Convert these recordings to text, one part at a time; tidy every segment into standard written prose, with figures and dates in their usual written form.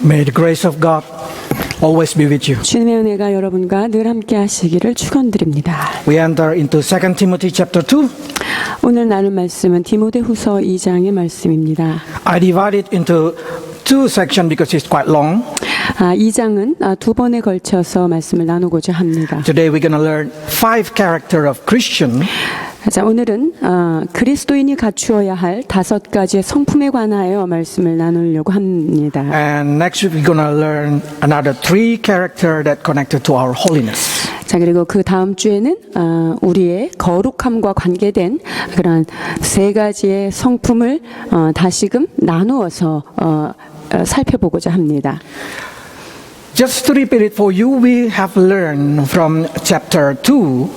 May the grace of God always be with you. 주님의 은혜가 여러분과 늘 함께 하시기를 축원드립니다. We enter into 2 Timothy chapter 2. 오늘 나눌 말씀은 디모데후서 2장의 말씀입니다. I divide it into two sections because it's quite long. 2장은 두 번에 걸쳐서 말씀을 나누고자 합니다. Today we're going to learn 5 characters of Christian. 자, 오늘은 그리스도인이 갖추어야 할 5가지의 성품에 관하여 말씀을 나누려고 합니다. And next week we're going to learn another 3 characters that connected to our holiness. 자, 그리고 그 다음 주에는 우리의 거룩함과 관계된 그런 3가지의 성품을 다시금 나누어서 살펴보고자 합니다. Just to repeat it for you, we have learned from chapter 2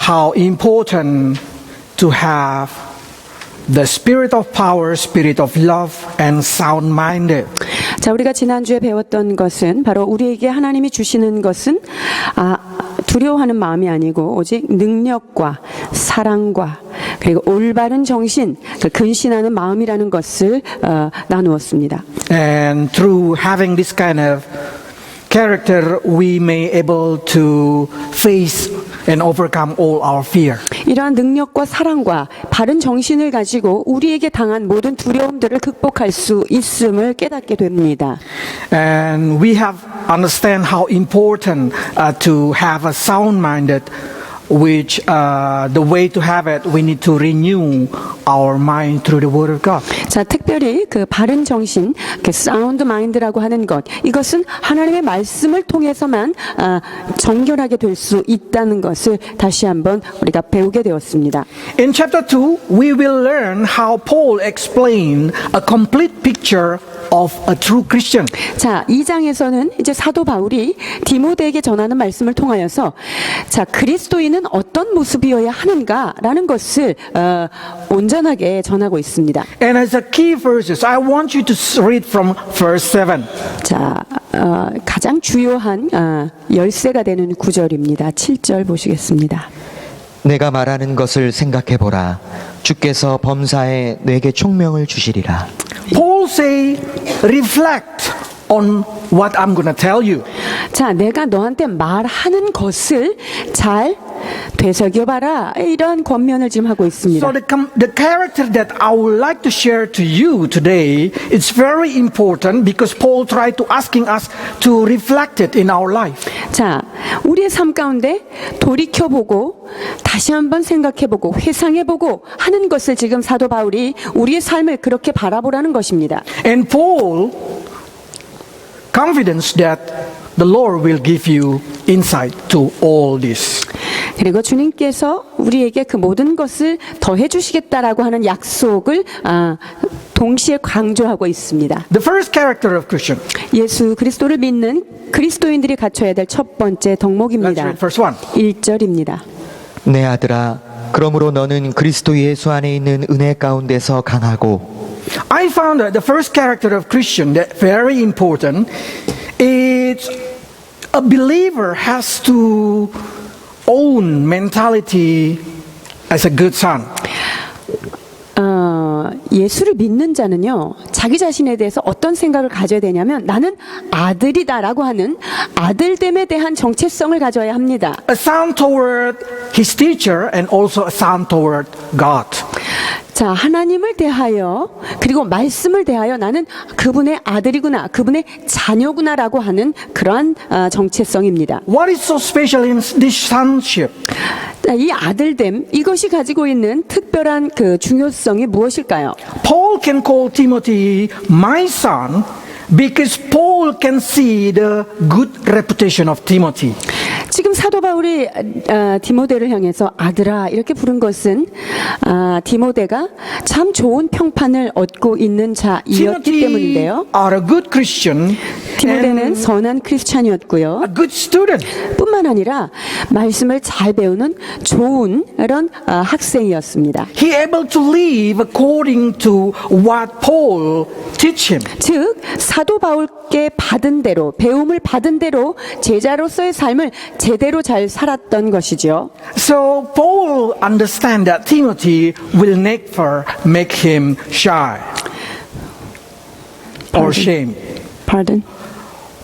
how important to have the spirit of power, spirit of love, and sound-minded. 자, 우리가 지난주에 배웠던 것은 바로 우리에게 하나님이 주시는 것은 두려워하는 마음이 아니고 오직 능력과 사랑과 그리고 올바른 정신, 근신하는 마음이라는 것을 나누었습니다. And through having this kind of character, we may able to face and overcome all our fear. 이러한 능력과 사랑과 바른 정신을 가지고 우리에게 당한 모든 두려움들을 극복할 수 있음을 깨닫게 됩니다. And we have understand how important to have a sound-minded, which the way to have it, we need to renew our mind through the Word of God. 자, 특별히 그 바른 정신, 그 사운드 마인드라고 하는 것, 이것은 하나님의 말씀을 통해서만 정결하게 될 수 있다는 것을 다시 한번 우리가 배우게 되었습니다. In chapter 2, we will learn how Paul explained a complete picture of a true Christian. 자, 2장에서는 이제 사도 바울이 디모데에게 전하는 말씀을 통하여서 자, 그리스도인은 어떤 모습이어야 하는가라는 것을 온전하게 전하고 있습니다. And as a key verses, I want you to read from verse 7. 자, 가장 주요한 열쇠가 되는 구절입니다. 7절 보시겠습니다. 내가 말하는 것을 생각해 보라. 주께서 범사에 내게 총명을 주시리라. Paul say, reflect on what I'm going to tell you. 자, 내가 너한테 말하는 것을 잘 되새겨봐라. 이러한 권면을 지금 하고 있습니다. So the character that I would like to share to you today is very important because Paul tried to asking us to reflect it in our life. 자, 우리의 삶 가운데 돌이켜보고 다시 한번 생각해보고 회상해보고 하는 것을 지금 사도 바울이 우리의 삶을 그렇게 바라보라는 것입니다. And Paul confidence that the Lord will give you insight to all this. 그리고 주님께서 우리에게 그 모든 것을 더해 주시겠다라고 하는 약속을 동시에 강조하고 있습니다. The first character of Christian. 예수 그리스도를 믿는 그리스도인들이 갖춰야 될 첫 번째 Let's 덕목입니다. read verse 1. 1절입니다. 내 아들아, 그러므로 너는 그리스도 예수 안에 있는 은혜 가운데서 강하고 I found that the first character of Christian that very important is a believer has to own mentality as a good son. 예수를 믿는 자는요, 자기 자신에 대해서 어떤 생각을 가져야 되냐면 나는 아들이다라고 하는 아들됨에 대한 정체성을 가져야 합니다. A son toward his teacher and also a son toward God. 자, 하나님을 대하여 그리고 말씀을 대하여 나는 그분의 아들이구나, 그분의 자녀구나라고 하는 그러한 정체성입니다. What is so special in this sonship? 자, 이 아들됨, 이것이 가지고 있는 특별한 그 중요성이 무엇일까요? Paul can call Timothy my son because Paul can see the good reputation of Timothy. 지금 사도 바울이 디모데를 향해서 아들아 이렇게 부른 것은 디모데가 참 좋은 평판을 얻고 있는 자이었기 때문인데요. are a good Christian 디모데는 and 선한 크리스찬이었고요. a good student. 뿐만 아니라 말씀을 잘 배우는 좋은 이런 학생이었습니다. He able to live according to what Paul teach him. 즉 사도 바울께 받은 대로 배움을 받은 대로 제자로서의 삶을 제대로 잘 살았던 것이죠. So Paul understand that Timothy will never make him shy. or shame. Pardon.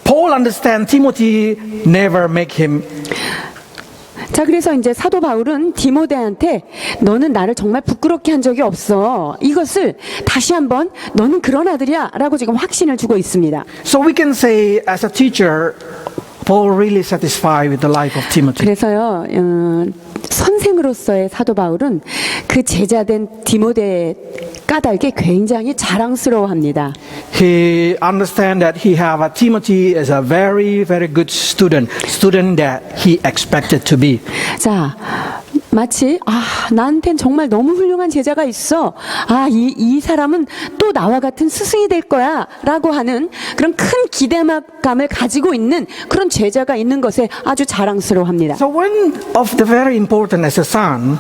Paul understands Timothy never make him. 자, 그래서 이제 사도 바울은 디모데한테 너는 나를 정말 부끄럽게 한 적이 없어. 이것을 다시 한번 너는 그런 아들이야 라고 지금 확신을 주고 있습니다. So we can say as a teacher, Paul really satisfied with the life of Timothy. 그래서요, 선생으로서의 사도 바울은 그 제자된 디모데 까닭에 굉장히 자랑스러워합니다. He understands that he have a Timothy as a very, very good student that he expected to be. 자, 마치 나한텐 정말 너무 훌륭한 제자가 있어. 이 사람은 또 나와 같은 스승이 될 거야 라고 하는 그런 큰 기대감을 가지고 있는 그런 제자가 있는 것에 아주 자랑스러워합니다. So one of the very important as a son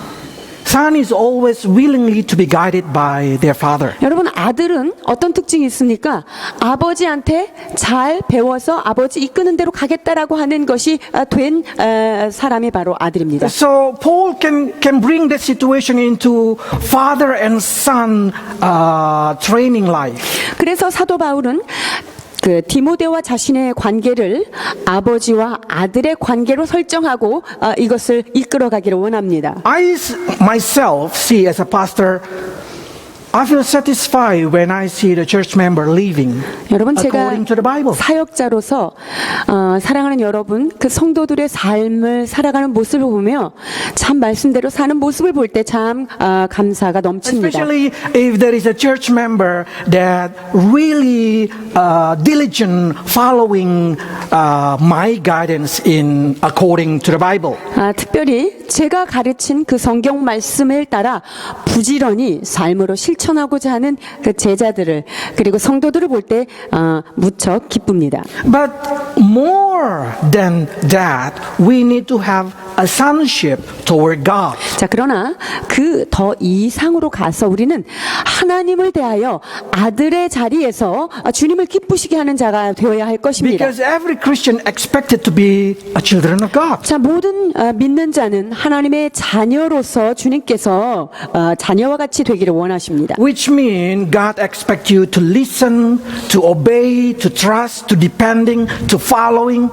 is always willingly to be guided by their father. 여러분, 아들은 어떤 특징이 있습니까? 아버지한테 잘 배워서 아버지 이끄는 대로 가겠다라고 하는 것이 된 사람이 바로 아들입니다. So Paul can bring that situation into father and son training life. 그래서 사도 바울은 그 디모데와 자신의 관계를 아버지와 아들의 관계로 설정하고 이것을 이끌어가기를 원합니다. I myself see as a pastor, I feel satisfied when I see the church member living 여러분, 제가 according to the Bible. 사역자로서 사랑하는 여러분, 그 성도들의 삶을 살아가는 모습을 보며 참 말씀대로 사는 모습을 볼 때 참 감사가 넘칩니다. Especially if there is a church member that really diligent following my guidance in according to the Bible. 특별히 제가 가르친 그 성경 말씀을 따라 부지런히 삶으로 실천하고자 하는 그 제자들을 그리고 성도들을 볼 때 무척 기쁩니다. But more than that, we need to have a sonship toward God. 자, 그러나 그 더 이상으로 가서 우리는 하나님을 대하여 아들의 자리에서 주님을 기쁘시게 하는 자가 되어야 할 것입니다. Because every Christian expected to be a children of God. 자, 모든 믿는 자는 하나님의 자녀로서 주님께서 자녀와 같이 되기를 원하십니다. Which means God expects you to listen, to obey, to trust, to depending, to following.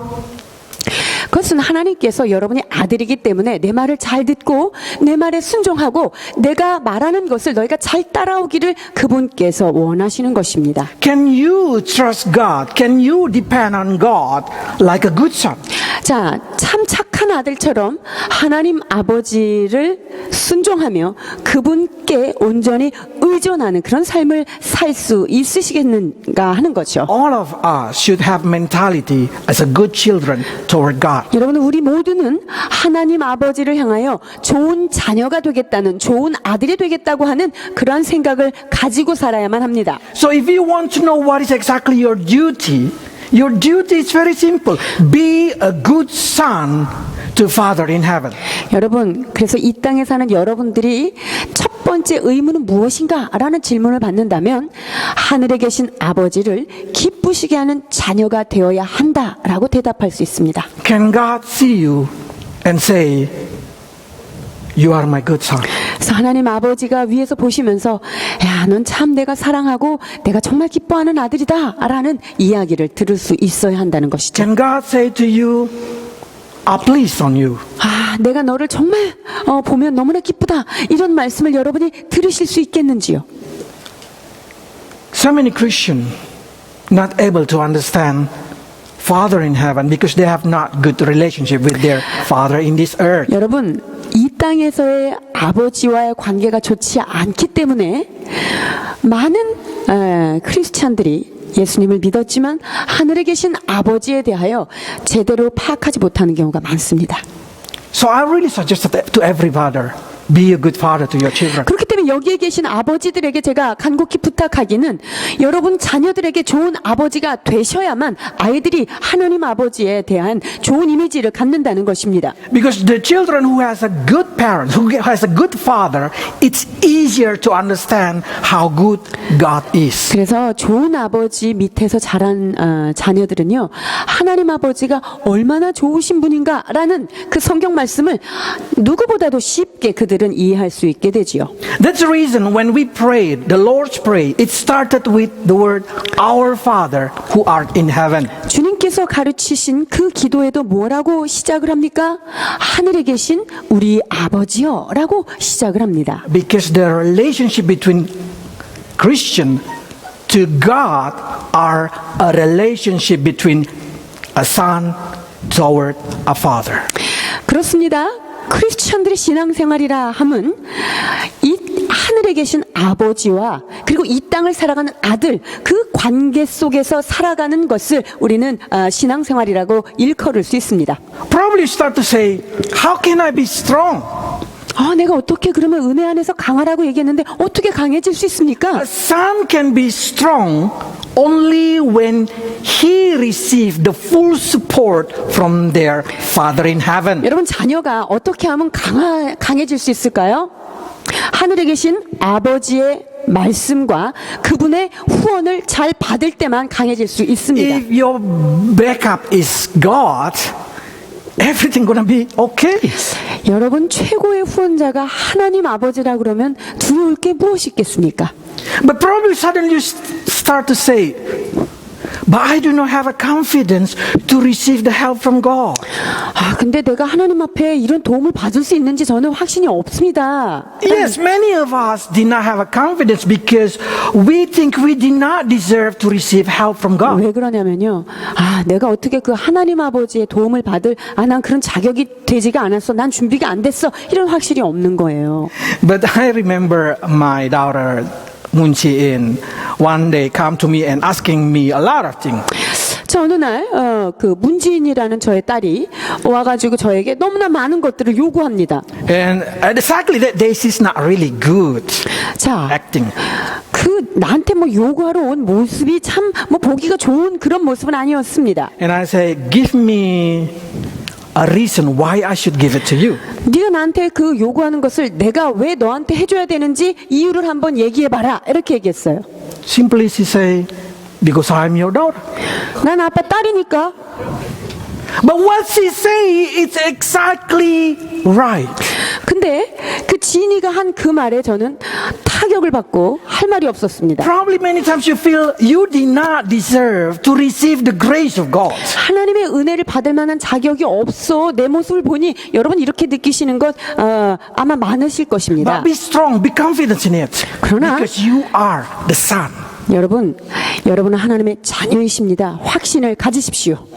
그것은 하나님께서 여러분이 아들이기 때문에 내 말을 잘 듣고 내 말에 순종하고 내가 말하는 것을 너희가 잘 따라오기를 그분께서 원하시는 것입니다. Can you trust God? Can you depend on God like a good son? 자, 참 착한 아들처럼 하나님 아버지를 순종하며 그분께 온전히 의존하는 그런 삶을 살 수 있으시겠는가 하는 거죠. All of us should have mentality as a good children toward God. 여러분, 우리 모두는 하나님 아버지를 향하여 좋은 자녀가 되겠다는, 좋은 아들이 되겠다고 하는 그러한 생각을 가지고 살아야만 합니다. So if you want to know what is exactly your duty is very simple. Be a good son to Father in heaven. 여러분, 그래서 이 땅에 사는 여러분들이 첫 번째 의무는 무엇인가? 라는 질문을 받는다면 하늘에 계신 아버지를 기쁘시게 하는 자녀가 되어야 한다라고 대답할 수 있습니다. Can God see you and say, You are my good son? 그래서 하나님 아버지가 위에서 보시면서 야, 넌 참 내가 사랑하고 내가 정말 기뻐하는 아들이다 라는 이야기를 들을 수 있어야 한다는 것이죠. Can God say to you, pleased on you? 내가 너를 정말 보면 너무나 기쁘다 이런 말씀을 여러분이 들으실 수 있겠는지요? So many Christians not able to understand Father in heaven because they have not good relationship with their Father in this earth. 여러분, 이 땅에서의 아버지와의 관계가 좋지 않기 때문에 많은 크리스찬들이 예수님을 믿었지만 하늘에 계신 아버지에 대하여 제대로 파악하지 못하는 경우가 많습니다. So I really suggest to every father, be a good father to your children. 그렇기 때문에 여기에 계신 아버지들에게 제가 간곡히 부탁하기는 여러분 자녀들에게 좋은 아버지가 되셔야만 아이들이 하나님 아버지에 대한 좋은 이미지를 갖는다는 것입니다. Because the children who has a good parent, who has a good father, it's easier to understand how good God is. 그래서 좋은 아버지 밑에서 자란 자녀들은요, 하나님 아버지가 얼마나 좋으신 분인가라는 그 성경 말씀을 누구보다도 쉽게 그들은 우리들은 이해할 수 있게 되지요. That's the reason when we prayed, the Lord's Prayer, it started with the word, Our Father who art in heaven. 주님께서 가르치신 그 기도에도 뭐라고 시작을 합니까? 하늘에 계신 우리 아버지여 라고 시작을 합니다. Because the relationship between Christian to God are a relationship between a son toward a father. 그렇습니다. 크리스천들의 신앙생활이라 함은 이 하늘에 계신 아버지와 그리고 이 땅을 살아가는 아들 그 관계 속에서 살아가는 것을 우리는 신앙생활이라고 일컬을 수 있습니다. Probably start to say, how can I be strong? 내가 어떻게 그러면 은혜 안에서 강하라고 얘기했는데 어떻게 강해질 수 있습니까? A son can be strong only when he receives the full support from their Father in heaven. 여러분 자녀가 어떻게 하면 강해질 수 있을까요? 하늘에 계신 아버지의 말씀과 그분의 후원을 잘 받을 때만 강해질 수 있습니다. If your backup is God, everything gonna be okay. 여러분 최고의 후원자가 하나님 아버지라 그러면 두려울 게 무엇이 있겠습니까? But probably suddenly you start to say, but I do not have a confidence to receive the help from God. 근데 내가 하나님 앞에 이런 도움을 받을 수 있는지 저는 확신이 없습니다. Yes, many of us did not have a confidence because we think we did not deserve to receive help from God. 왜 그러냐면요. 내가 어떻게 그 하나님 아버지의 도움을 받을, 난 그런 자격이 되지가 않았어. 난 준비가 안 됐어. 이런 확실이 없는 거예요. But I remember my daughter Moon Chi-in one day come to me and asking me a lot of things. 자, 어느 날, 그 문지인이라는 저의 딸이 와가지고 저에게 너무나 많은 것들을 요구합니다. And exactly that day she's not really good 자, acting. 나한테 뭐 요구하러 온 모습이 참 뭐 보기가 좋은 그런 모습은 아니었습니다. And I say, give me a reason why I should give it to you. 네가 나한테 그 요구하는 것을 내가 왜 너한테 해줘야 되는지 이유를 한번 얘기해봐라. 이렇게 얘기했어요. Simply she say, because I'm your daughter. 난 아빠 딸이니까. But what she say is exactly right. 근데 그 지인이가 한 그 말에 저는 타격을 받고 할 말이 없었습니다. Probably many times you feel you did not deserve to receive the grace of God. 하나님의 은혜를 받을 만한 자격이 없어. 내 모습을 보니 여러분 이렇게 느끼시는 것 아마 많으실 것입니다. But be strong, be confident in it. 그러나 Because you are the son. 여러분은 하나님의 자녀이십니다. 확신을 가지십시오.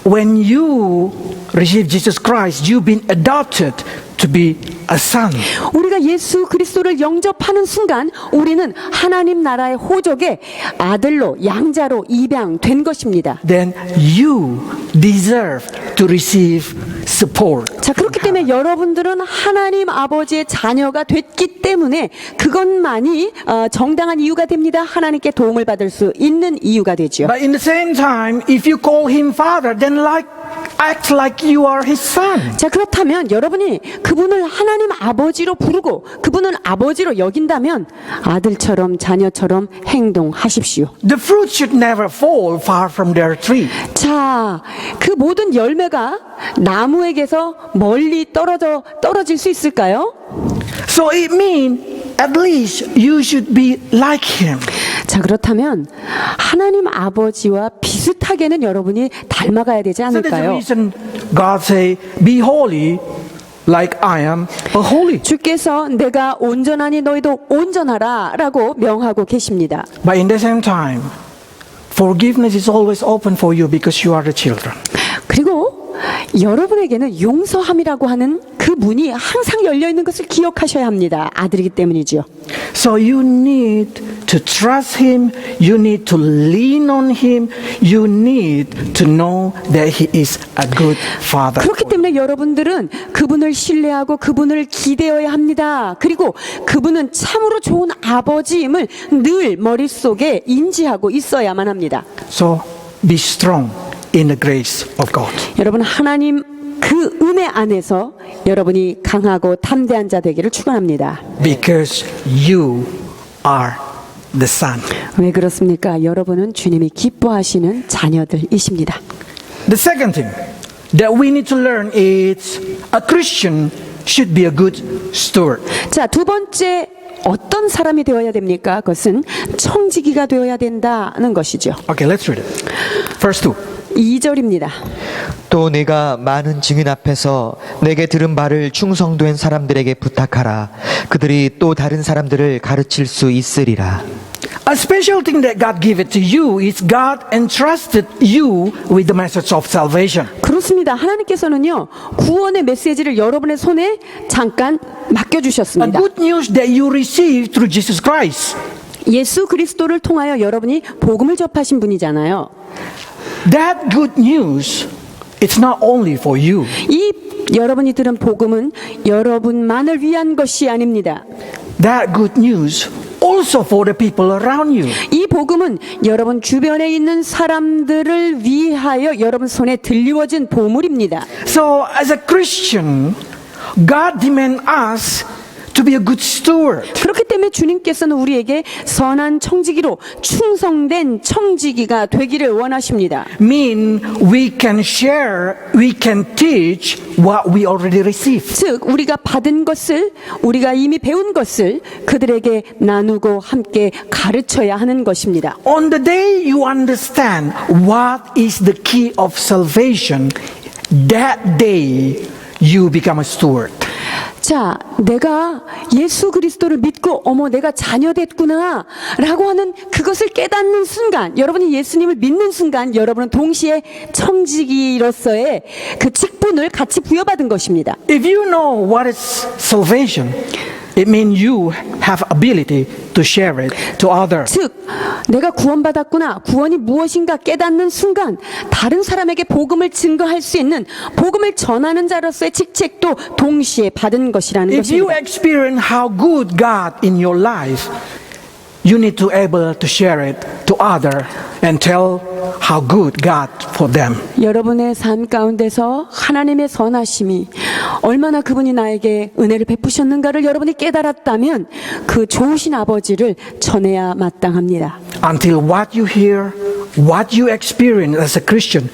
When you receive Jesus Christ, you've been adopted to be a son. 우리가 예수 그리스도를 영접하는 순간 우리는 하나님 나라의 호족의 아들로 양자로 입양된 것입니다. Then you deserve to receive support. 자, 그렇기 때문에 여러분들은 하나님 아버지의 자녀가 됐기 때문에 그것만이 정당한 이유가 됩니다. 하나님께 도움을 받을 수 있는 이유가 되죠. But in the same time, if you call him father, then act like you are his son. 자, 그렇다면 여러분이 그분을 하나님 아버지로 부르고 그분은 아버지로 여긴다면 아들처럼 자녀처럼 행동하십시오. The fruit should never fall far from their tree. 자, 그 모든 열매가 나무에게서 멀리 떨어질 수 있을까요? So it means at least you should be like him. 자, 그렇다면 하나님 아버지와 비슷하게는 여러분이 닮아가야 되지 So that's the 않을까요? reason God say, be holy like I am holy. 주께서 내가 온전하니 너희도 온전하라 라고 명하고 계십니다. But in the same time, forgiveness is always open for you because you are the children. 그리고 여러분에게는 용서함이라고 하는 그 문이 항상 열려 있는 것을 기억하셔야 합니다. 아들이기 때문이죠. So you need to trust him, you need to lean on him, you need to know that he is a good father. 그렇기 때문에 여러분들은 그분을 신뢰하고 그분을 기대어야 합니다. 그리고 그분은 참으로 좋은 아버지임을 늘 머릿속에 인지하고 있어야만 합니다. So be strong in the grace of God. 여러분 하나님 그 은혜 안에서 여러분이 강하고 담대한 자 되기를 축원합니다. Because you are the son. 왜 그렇습니까? 여러분은 주님이 기뻐하시는 자녀들이십니다. The second thing that we need to learn is a Christian should be a good steward. 자, 두 번째 어떤 사람이 되어야 됩니까? 그것은 청지기가 되어야 된다는 것이죠. Okay, let's read it. Verse 2. 2절입니다. 또 내가 많은 증인 앞에서 내게 들은 바를 충성된 사람들에게 부탁하라. 그들이 또 다른 사람들을 가르칠 수 있으리라. A special thing that God gave it to you is God entrusted you with the message of salvation. 그렇습니다. 하나님께서는요, 구원의 메시지를 여러분의 손에 잠깐 A 맡겨주셨습니다. good news that you received through Jesus Christ. 예수 그리스도를 통하여 여러분이 복음을 접하신 분이잖아요. That good news, it's not only for you. 이 여러분이 들은 복음은 여러분만을 위한 것이 아닙니다. That good news also for the people around you. 이 복음은 여러분 주변에 있는 사람들을 위하여 여러분 손에 들리워진 보물입니다. So as a Christian, God demands us to be a good steward. 그렇기 때문에 주님께서는 우리에게 선한 청지기로 충성된 청지기가 되기를 원하십니다. Mean we can share, we can teach what we already received. 즉 우리가 받은 것을 우리가 이미 배운 것을 그들에게 나누고 함께 가르쳐야 하는 것입니다. On the day you understand what is the key of salvation, that day you become a steward. 자, 내가 예수 그리스도를 믿고 어머 내가 자녀 됐구나 라고 하는 그것을 깨닫는 순간, 여러분이 예수님을 믿는 순간 여러분은 동시에 청지기로서의 그 직분을 같이 부여받은 것입니다. If you know what is salvation, it means you have ability to share it to others. 즉 내가 구원받았구나, 구원이 무엇인가 깨닫는 순간 다른 사람에게 복음을 증거할 수 있는 복음을 전하는 자로서의 직책도 동시에 받은 것이라는 If you 것입니다. experience how good God in your life, you need to able to share it to other and tell how good God for them. 여러분의 삶 가운데서 하나님의 선하심이 얼마나 그분이 나에게 은혜를 베푸셨는가를 여러분이 깨달았다면 그 좋으신 아버지를 전해야 마땅합니다. Until what you hear, what you experience as a Christian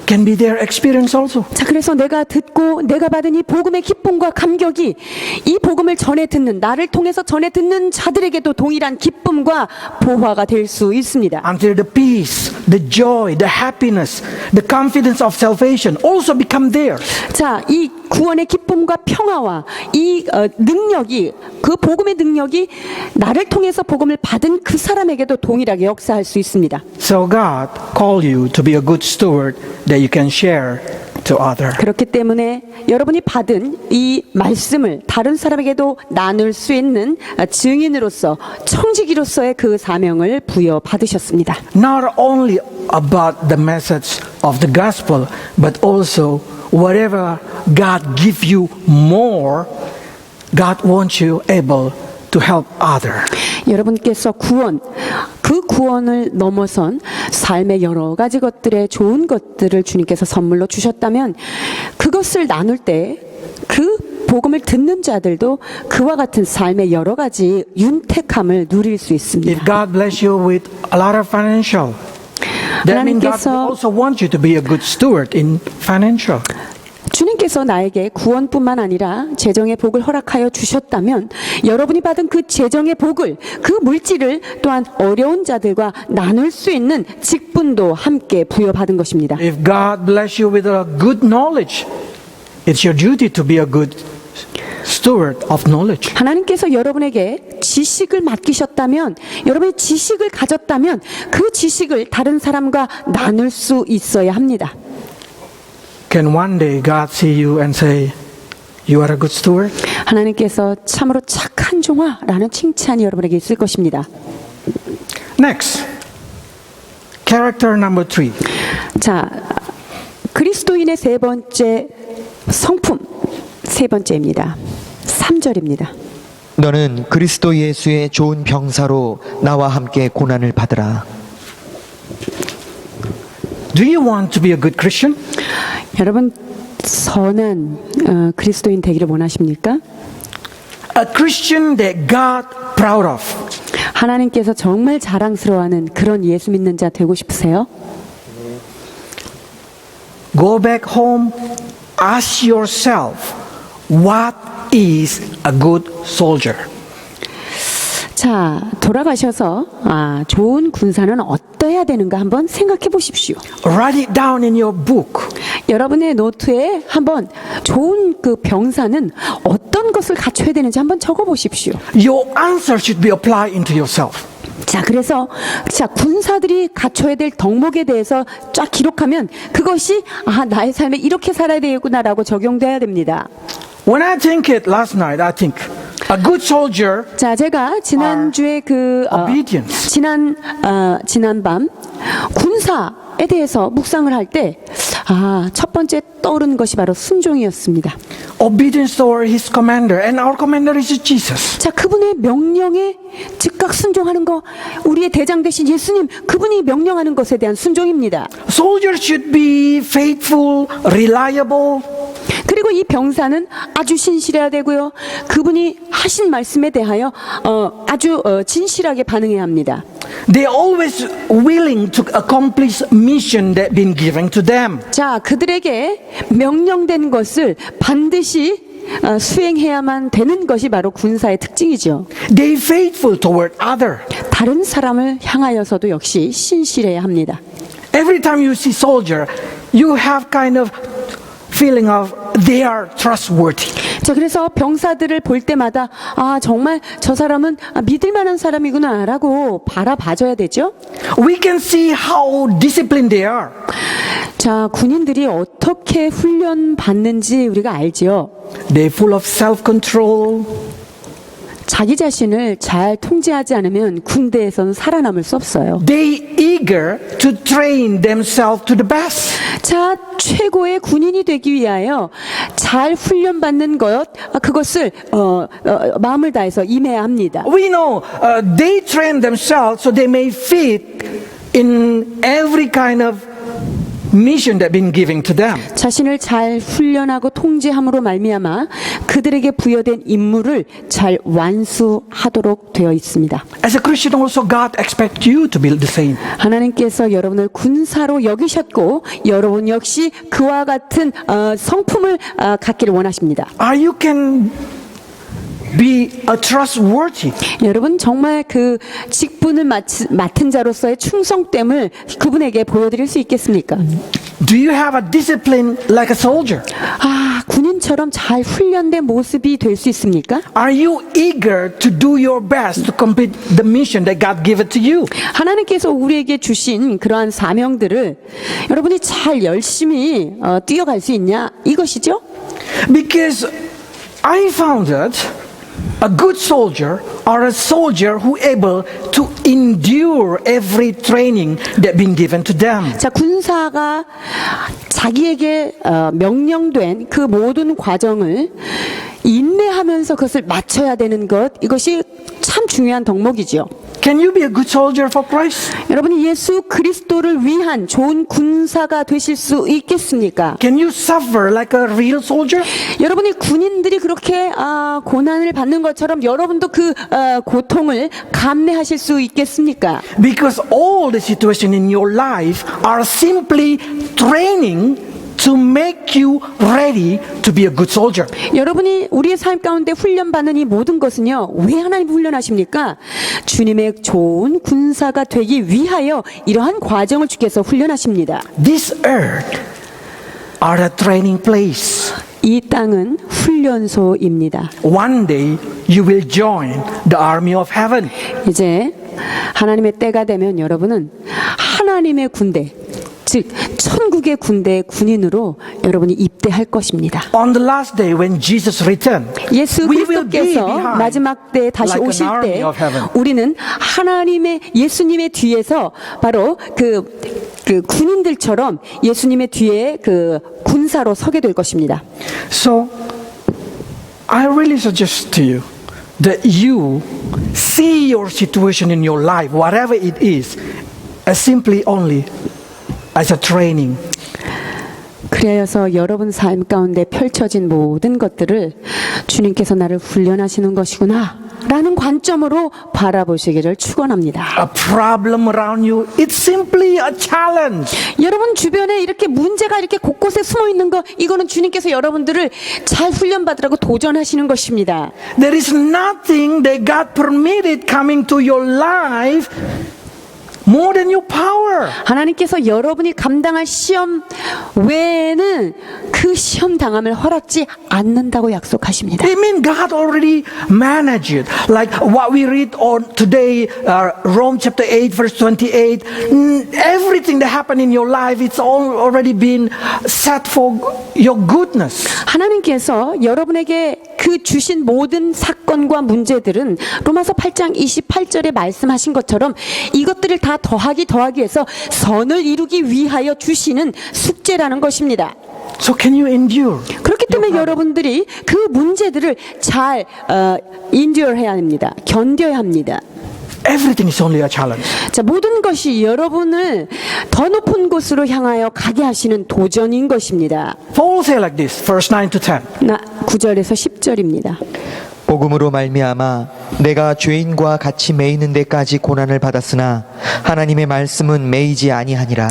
can be their experience also. 자, 그래서 내가 듣고 내가 받은 이 복음의 기쁨과 감격이 이 복음을 전해 듣는, 나를 통해서 전해 듣는 자들에게도 동일한 기쁨과 보화가 될 수 있습니다. Until the peace, the joy, the happiness, the confidence of salvation also become theirs. 자, 이 구원의 기쁨과 평화와 이 능력이, 그 복음의 능력이 나를 통해서 복음을 받은 그 사람에게도 동일하게 역사할 수 있습니다. So God called you to be a good steward that you can share to others. 그렇기 때문에 여러분이 받은 이 말씀을 다른 사람에게도 나눌 수 있는 증인으로서, 청지기로서의 그 사명을 부여받으셨습니다. Not only about the message of the gospel, but also whatever God give you more, God wants you able to help others. 여러분께서 구원, 그 구원을 넘어선 삶의 여러 가지 것들의 좋은 것들을 주님께서 선물로 주셨다면 그것을 나눌 때 그 복음을 듣는 자들도 그와 같은 삶의 여러 가지 윤택함을 누릴 수 있습니다. If God bless you with a lot of financial, that means God 하나님께서 also wants you to be a good steward in financial. 주님께서 나에게 구원뿐만 아니라 재정의 복을 허락하여 주셨다면 여러분이 받은 그 재정의 복을, 그 물질을 또한 어려운 자들과 나눌 수 있는 직분도 함께 부여받은 것입니다. If God bless you with a good knowledge, it's your duty to be a good steward of knowledge. 하나님께서 여러분에게 지식을 맡기셨다면, 여러분이 지식을 가졌다면 그 지식을 다른 사람과 나눌 수 있어야 합니다. Can one day God see you and say, you are a good steward? 하나님께서 참으로 착한 종아라는 칭찬이 여러분에게 있을 것입니다. Next, character number 3. 자, 그리스도인의 세 번째 성품, 세 번째입니다. 3절입니다. 너는 그리스도 예수의 좋은 병사로 나와 함께 고난을 받으라. Do you want to be a good Christian? 여러분 선한 그리스도인 되기를 원하십니까? A Christian that God proud of. 하나님께서 정말 자랑스러워하는 그런 예수 믿는 자 되고 싶으세요? Go back home, ask yourself, What is a good soldier? 자, 돌아가셔서 좋은 군사는 어떠해야 되는가 한번 생각해 보십시오. Write it down in your book. 여러분의 노트에 한번 좋은 그 병사는 어떤 것을 갖춰야 되는지 한번 적어 보십시오. Your answer should be applied into yourself. 자, 그래서 군사들이 갖춰야 될 덕목에 대해서 쫙 기록하면 그것이 나의 삶에 이렇게 살아야 되겠구나라고 적용돼야 됩니다. When I think it last night, I think a good soldier 자, 제가 지난주에 obedience. 지난밤 군사에 대해서 묵상을 할 때 첫 번째 떠오르는 것이 바로 순종이었습니다. Obedience to his commander, and our commander is Jesus. 자, 그분의 명령에 즉각 순종하는 거, 우리의 대장 되신 예수님, 그분이 명령하는 것에 대한 순종입니다. Soldiers should be faithful, reliable. 그리고 이 병사는 아주 신실해야 되고요. 그분이 하신 말씀에 대하여 아주 진실하게 반응해야 합니다. They are always willing to accomplish mission that been given to them. 자, 그들에게 명령된 것을 반드시 수행해야만 되는 것이 바로 군사의 특징이죠. They are faithful toward other. 다른 사람을 향하여서도 역시 신실해야 합니다. Every time you see soldier, you have kind of feeling of they are trustworthy. 자, 그래서 병사들을 볼 때마다 정말 저 사람은 믿을 만한 사람이구나라고 바라봐줘야 되죠. We can see how disciplined they are. 자, 군인들이 어떻게 훈련 받는지 우리가 알지요. They're full of self-control. 자기 자신을 잘 통제하지 않으면 군대에서는 살아남을 수 없어요. They eager to train themselves to the best. 자, 최고의 군인이 되기 위하여 잘 훈련받는 그것을 마음을 다해서 임해야 합니다. We know they train themselves so they may fit in every kind of mission that been given to them. 자신을 잘 훈련하고 통제함으로 말미암아 그들에게 부여된 임무를 잘 완수하도록 되어 있습니다. As a Christian also God expects you to be the same. 하나님께서 여러분을 군사로 여기셨고 여러분 역시 그와 같은 성품을 갖기를 원하십니다. You can be a trustworthy. 여러분 정말 그 직분을 맡은 자로서의 충성됨을 그분에게 보여드릴 수 있겠습니까? Do you have a discipline like a soldier? 군인처럼 잘 훈련된 모습이 될 수 있습니까? Are you eager to do your best to complete the mission that God gave it to you? 하나님께서 우리에게 주신 그러한 사명들을 여러분이 잘 열심히 뛰어갈 수 있냐 이것이죠? Because I found that a good soldier or a soldier who able to endure every training that been given to them. 자, 군사가 자기에게 명령된 그 모든 과정을 인내하면서 그것을 마쳐야 되는 것, 이것이 참 중요한 덕목이죠. Can you be a good soldier for Christ? 여러분이 예수 그리스도를 위한 좋은 군사가 되실 수 있겠습니까? Can you suffer like a real soldier? 여러분이 군인들이 그렇게 고난을 받는 것처럼 여러분도 그 고통을 감내하실 수 있겠습니까? Because all the situation in your life are simply training to make you ready to be a good soldier. 여러분이 우리의 삶 가운데 훈련받는 이 모든 것은요, 왜 하나님 훈련하십니까? 주님의 좋은 군사가 되기 위하여 이러한 과정을 주께서 훈련하십니다. This earth are a training place. 이 땅은 훈련소입니다. One day you will join the army of heaven. 이제 하나님의 때가 되면 여러분은 하나님의 군대, 즉 천국의 군대의 군인으로 여러분이 입대할 것입니다. On the last day when Jesus returned, 예수 we will be 그리스도께서 behind 마지막 때에 다시 like an 오실 army 때 of heaven. 우리는 하나님의 예수님의 뒤에서 바로 그 군인들처럼 예수님의 뒤에 그 군사로 서게 될 것입니다. So I really suggest to you that you see your situation in your life, whatever it is, as simply only as a training. 그래서 여러분 삶 가운데 펼쳐진 모든 것들을 주님께서 나를 훈련하시는 것이구나 라는 관점으로 바라보시기를 축원합니다. A problem around you, it's simply a challenge. 여러분 주변에 이렇게 문제가 이렇게 곳곳에 숨어 있는 거, 이거는 주님께서 여러분들을 잘 훈련받으라고 도전하시는 것입니다. There is nothing that God permitted coming to your life more than your power. 하나님께서 여러분이 감당할 시험 외에는 그 시험 당함을 허락지 않는다고 약속하십니다. I mean, God already managed it. Like what we read on today, Rome chapter 8, verse 28. Everything that happened in your life, it's all already been set for your goodness. 하나님께서 여러분에게 그 주신 모든 사건과 문제들은 로마서 8장 28절에 말씀하신 것처럼 이것들을 다 더하기 해서 선을 이루기 위하여 주시는 숙제라는 것입니다. So can you endure? 그렇기 때문에 여러분들이 그 문제들을 잘 endure 해야 합니다. 견뎌야 합니다. Everything is only a challenge. 자, 모든 것이 여러분을 더 높은 곳으로 향하여 가게 하시는 도전인 것입니다. Paul say like this, verse 9 to 10. 9절에서 10절입니다. 복음으로 말미암아 내가 죄인과 같이 매이는 데까지 고난을 받았으나 하나님의 말씀은 매이지 아니하니라.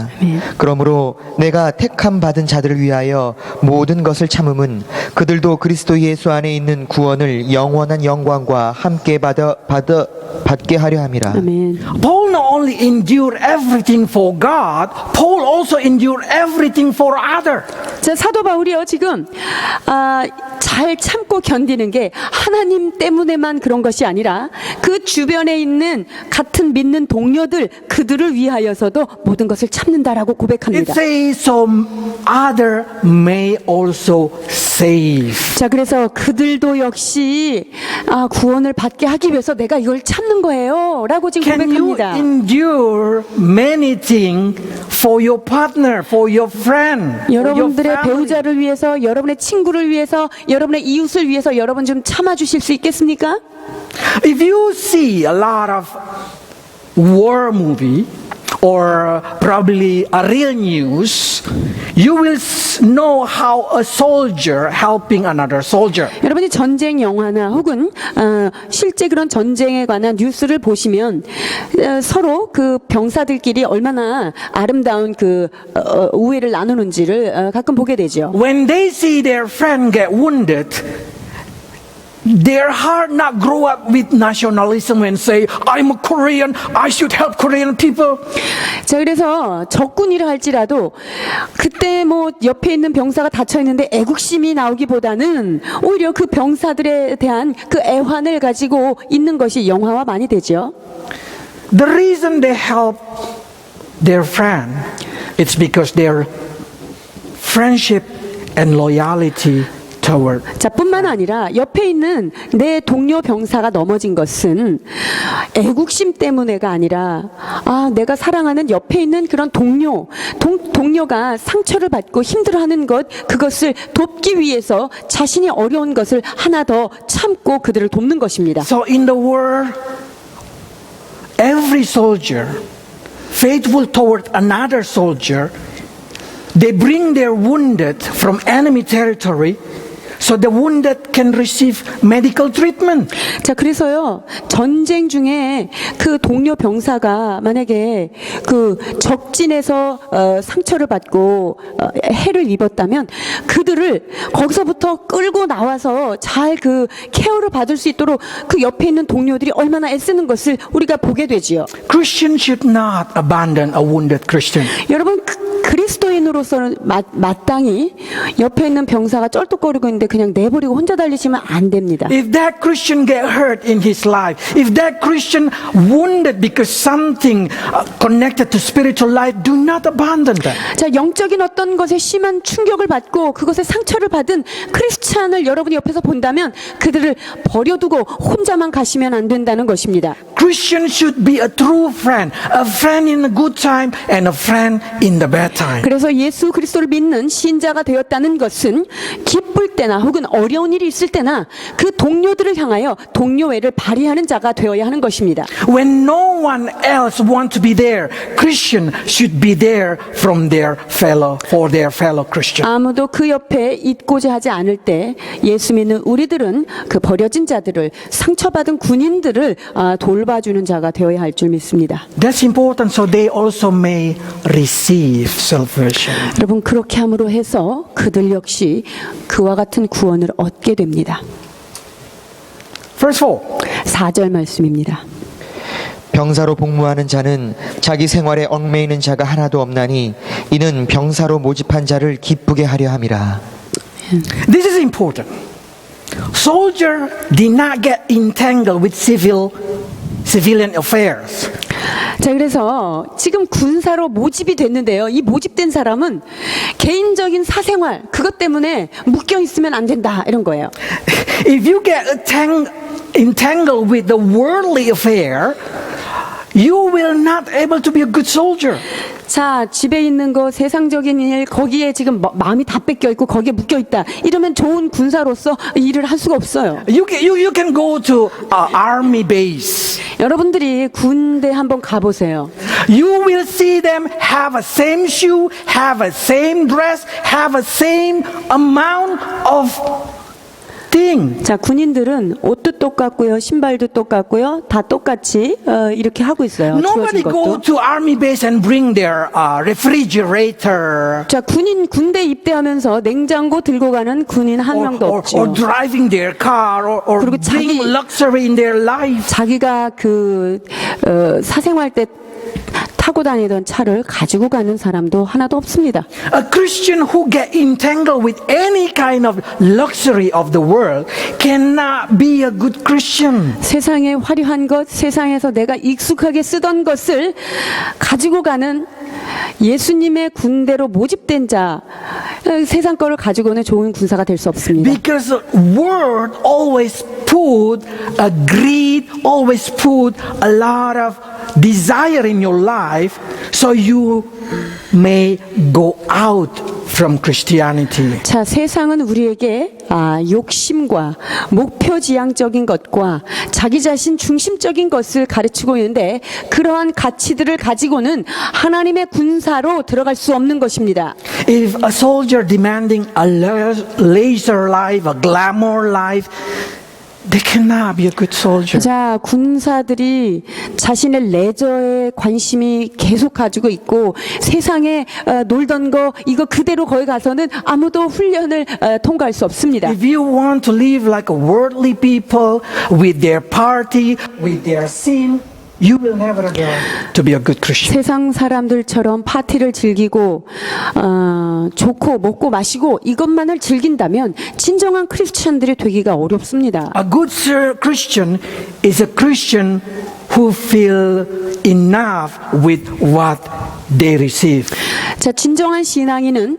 그러므로 내가 택함 받은 자들을 위하여 모든 것을 참음은 그들도 그리스도 예수 안에 있는 구원을 영원한 영광과 함께 받게 하려 함이라. 아멘. Paul not only endured everything for God, Paul also endured everything for other. 자, 사도 바울이요 지금 잘 참고 견디는 게 하나님 때문에만 그런 것이 아니라 그 주변에 있는 같은 믿는 동료들 그들을 위하여서도 모든 것을 참는다라고 It 고백합니다. says so other may also save. 자, 그래서 그들도 역시 구원을 받게 하기 위해서 내가 이걸 참는 거예요라고 지금 Can you 고백합니다. endure many things for your partner, for your friend, for your 여러분들의 family? 배우자를 위해서, 여러분의 친구를 위해서, 여러분의 이웃을 위해서 여러분 좀 참아주실 수 있겠습니까? If you see a lot of war movie or probably a real news, you will know how a soldier helping another soldier. 여러분이 전쟁 영화나 혹은 실제 그런 전쟁에 관한 뉴스를 보시면 서로 그 병사들끼리 얼마나 아름다운 그 우애를 나누는지를 가끔 보게 되죠. When they see their friend get wounded, their heart not grow up with nationalism and say, I'm a Korean, I should help Korean people. 자, 그래서 적군이라 할지라도 그때 뭐 옆에 있는 병사가 다쳐 있는데 애국심이 나오기보다는 오히려 그 병사들에 대한 그 애환을 가지고 있는 것이 영화화 많이 되죠. The reason they help their friend, it's because their friendship and loyalty toward. 자, 뿐만 아니라 옆에 있는 내 동료 병사가 넘어진 것은 애국심 때문에가 아니라 내가 사랑하는 옆에 있는 그런 동료가 상처를 받고 힘들어하는 그것을 돕기 위해서 자신이 어려운 것을 하나 더 참고 그들을 돕는 것입니다. So in the world, every soldier, faithful toward another soldier, they bring their wounded from enemy territory so the wounded can receive medical treatment. 자, 그래서요, 전쟁 중에 그 동료 병사가 만약에 그 적진에서 상처를 받고 해를 입었다면 그들을 거기서부터 끌고 나와서 잘 그 케어를 받을 수 있도록 그 옆에 있는 동료들이 얼마나 애쓰는 것을 우리가 보게 되지요. Christians should not abandon a wounded Christian. 여러분, 그리스도인으로서는 마땅히 옆에 있는 병사가 쩔뚝거리고 있는데 그냥 내버리고 혼자 달리시면 안 됩니다. If that Christian get hurt in his life, if that Christian wounded because something connected to spiritual life, do not abandon them. 자, 영적인 어떤 것에 심한 충격을 받고 그것에 상처를 받은 크리스찬을 여러분이 옆에서 본다면 그들을 버려두고 혼자만 가시면 안 된다는 것입니다. Christians should be a true friend in a good time and a friend in the bad time. time. 그래서 예수 그리스도를 믿는 신자가 되었다는 것은 기쁠 때나 혹은 어려운 일이 있을 때나 그 동료들을 향하여 동료애를 발휘하는 자가 되어야 하는 것입니다. When no one else wants to be there, Christian should be there for their fellow Christian. 아무도 그 옆에 있고자 하지 않을 때 예수 믿는 우리들은 그 버려진 자들을, 상처받은 군인들을 돌봐주는 자가 되어야 할 줄 믿습니다. That's important so they also may receive salvation. 여러분, 그렇게 함으로 해서 그들 역시 그와 같은 구원을 얻게 됩니다. Verse 4. 4절 말씀입니다. 병사로 복무하는 자는 자기 생활에 얽매이는 자가 하나도 없나니 이는 병사로 모집한 자를 기쁘게 하려 함이라. This is important. Soldier did not get entangled with civilian affairs. 자, 그래서 지금 군사로 모집이 됐는데요. 이 모집된 사람은 개인적인 사생활, 그것 때문에 묶여 있으면 안 된다, 이런 거예요. If you get entangled with the worldly affair, you will not able to be a good soldier. 자, 집에 있는 거, 세상적인 일, 거기에 지금 마음이 다 뺏겨 있고 거기에 묶여 있다. 이러면 좋은 군사로서 일을 할 수가 없어요. You can go to army base. 여러분들이 군대 한번 가보세요. You will see them have a same shoe, have a same dress, have a same amount of thing. 자, 군인들은 옷도 똑같고요, 신발도 똑같고요, 다 똑같이 이렇게 하고 있어요. Nobody 주어진 go 것도. to army base and bring their refrigerator. 자, 군대 입대하면서 냉장고 들고 가는 군인 한 명도 없죠. or driving their car or 그리고 bring luxury in their life. 자기가 사생활 때 타고 다니던 차를 가지고 가는 사람도 하나도 없습니다. A Christian who get entangled with any kind of luxury of the world cannot be a good Christian. 세상의 화려한 것, 세상에서 내가 익숙하게 쓰던 것을 가지고 가는 예수님의 군대로 모집된 자, 세상 거를 가지고는 좋은 군사가 될 수 없습니다. Because the world always put a greed, always put a lot of desire in your life, so you may go out from Christianity. 자, 세상은 우리에게 욕심과 목표지향적인 것과 자기 자신 중심적인 것을 가르치고 있는데 그러한 가치들을 가지고는 하나님의 군사로 들어갈 수 없는 것입니다. If a soldier demanding a leisure life, a glamour life, they cannot be a good soldier. 자, 군사들이 자신의 레저에 관심이 계속 가지고 있고 세상에 놀던 거 이거 그대로 거기 가서는 아무도 훈련을 통과할 수 없습니다. If you want to live like a worldly people with their party, with their sin, you will never learn to be a good Christian. 세상 사람들처럼 파티를 즐기고 좋고 먹고 마시고 이것만을 즐긴다면 진정한 크리스천들이 되기가 어렵습니다. A good Christian is a Christian who feel enough with what they receive. 자, 진정한 신앙인은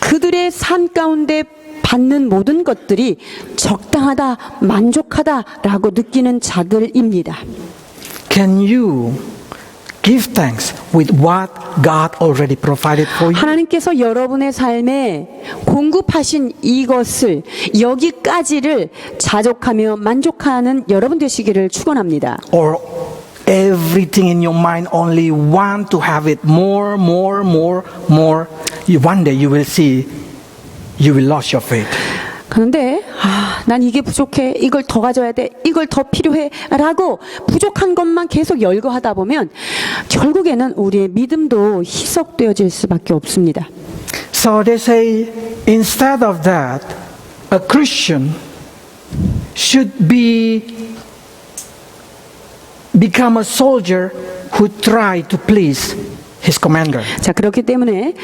그들의 삶 가운데 받는 모든 것들이 적당하다, 만족하다라고 느끼는 자들입니다. Can you give thanks with what God already provided for you? 하나님께서 여러분의 삶에 공급하신 이것을 여기까지를 자족하며 만족하는 여러분 되시기를 축원합니다. Or everything in your mind only want to have it more. One day you will see you will lose your faith. 그런데 난 이게 부족해, 이걸 더 가져야 돼, 이걸 더 필요해 라고 부족한 것만 계속 열거하다 보면 결국에는 우리의 믿음도 희석되어질 수밖에 없습니다. So they say instead of that, a Christian should become a soldier who try to please his commander. 자, 그렇기 때문에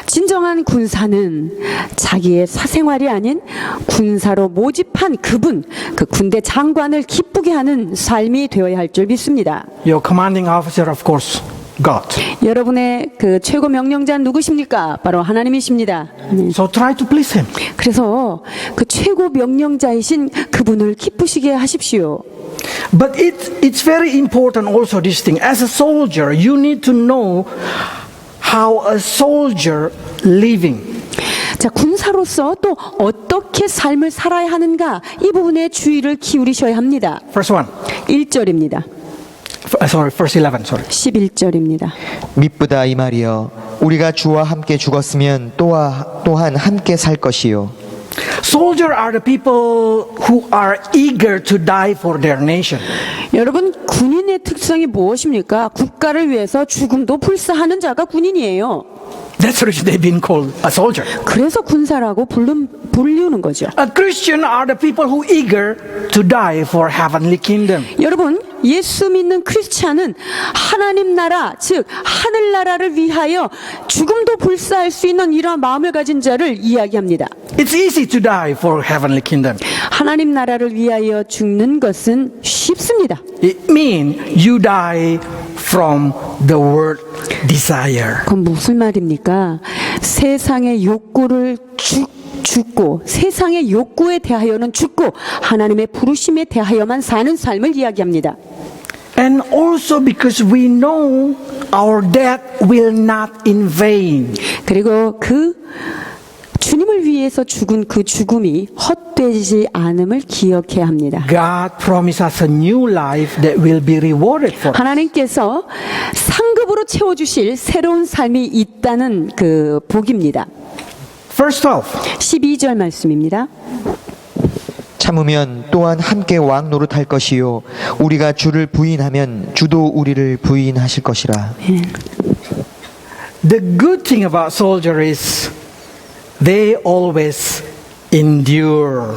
진정한 군사는 자기의 사생활이 아닌 군사로 모집한 그분, 그 군대 장관을 기쁘게 하는 삶이 되어야 할 줄 믿습니다. Your commanding officer, of course, God. 여러분의 그 최고 명령자는 누구십니까? 바로 하나님이십니다. So try to please him. 그래서 그 최고 명령자이신 그분을 기쁘시게 하십시오. But it's very important also this thing. As a soldier, you need to know how a soldier living. 자, 군사로서 또 어떻게 삶을 살아야 하는가 이 부분에 주의를 기울이셔야 합니다. First one. 1절입니다. Verse 11, sorry. 11절입니다. 미쁘다 이 말이여 우리가 주와 함께 죽었으면 또한 함께 살 것이요 Soldiers are the people who are eager to die for their nation. 여러분, 군인의 특성이 무엇입니까? 국가를 위해서 죽음도 불사하는 자가 군인이에요. That's the reason they've been called a soldier. 그래서 군사라고 불리우는 거죠. A Christian are the people who eager to die for heavenly kingdom. 여러분, 예수 믿는 크리스찬은 하나님 나라, 즉 하늘나라를 위하여 죽음도 불사할 수 있는 이러한 마음을 가진 자를 이야기합니다. It's easy to die for heavenly kingdom. 하나님 나라를 위하여 죽는 것은 쉽습니다. It means you die from the word desire. 그건 무슨 말입니까? 세상의 욕구를 죽고 세상의 욕구에 대하여는 죽고 하나님의 부르심에 대하여만 사는 삶을 이야기합니다. And also because we know our death will not in vain. 그리고 그 주님을 위해서 죽은 그 죽음이 헛되지 않음을 기억해야 합니다. God promised us a new life that will be rewarded for us. 하나님께서 상급으로 채워주실 새로운 삶이 있다는 그 복입니다. Verse 12. 12절 말씀입니다. 참으면 또한 함께 왕 노릇할 것이요 우리가 주를 부인하면 주도 우리를 부인하실 것이라. The good thing about soldiers is they always endure.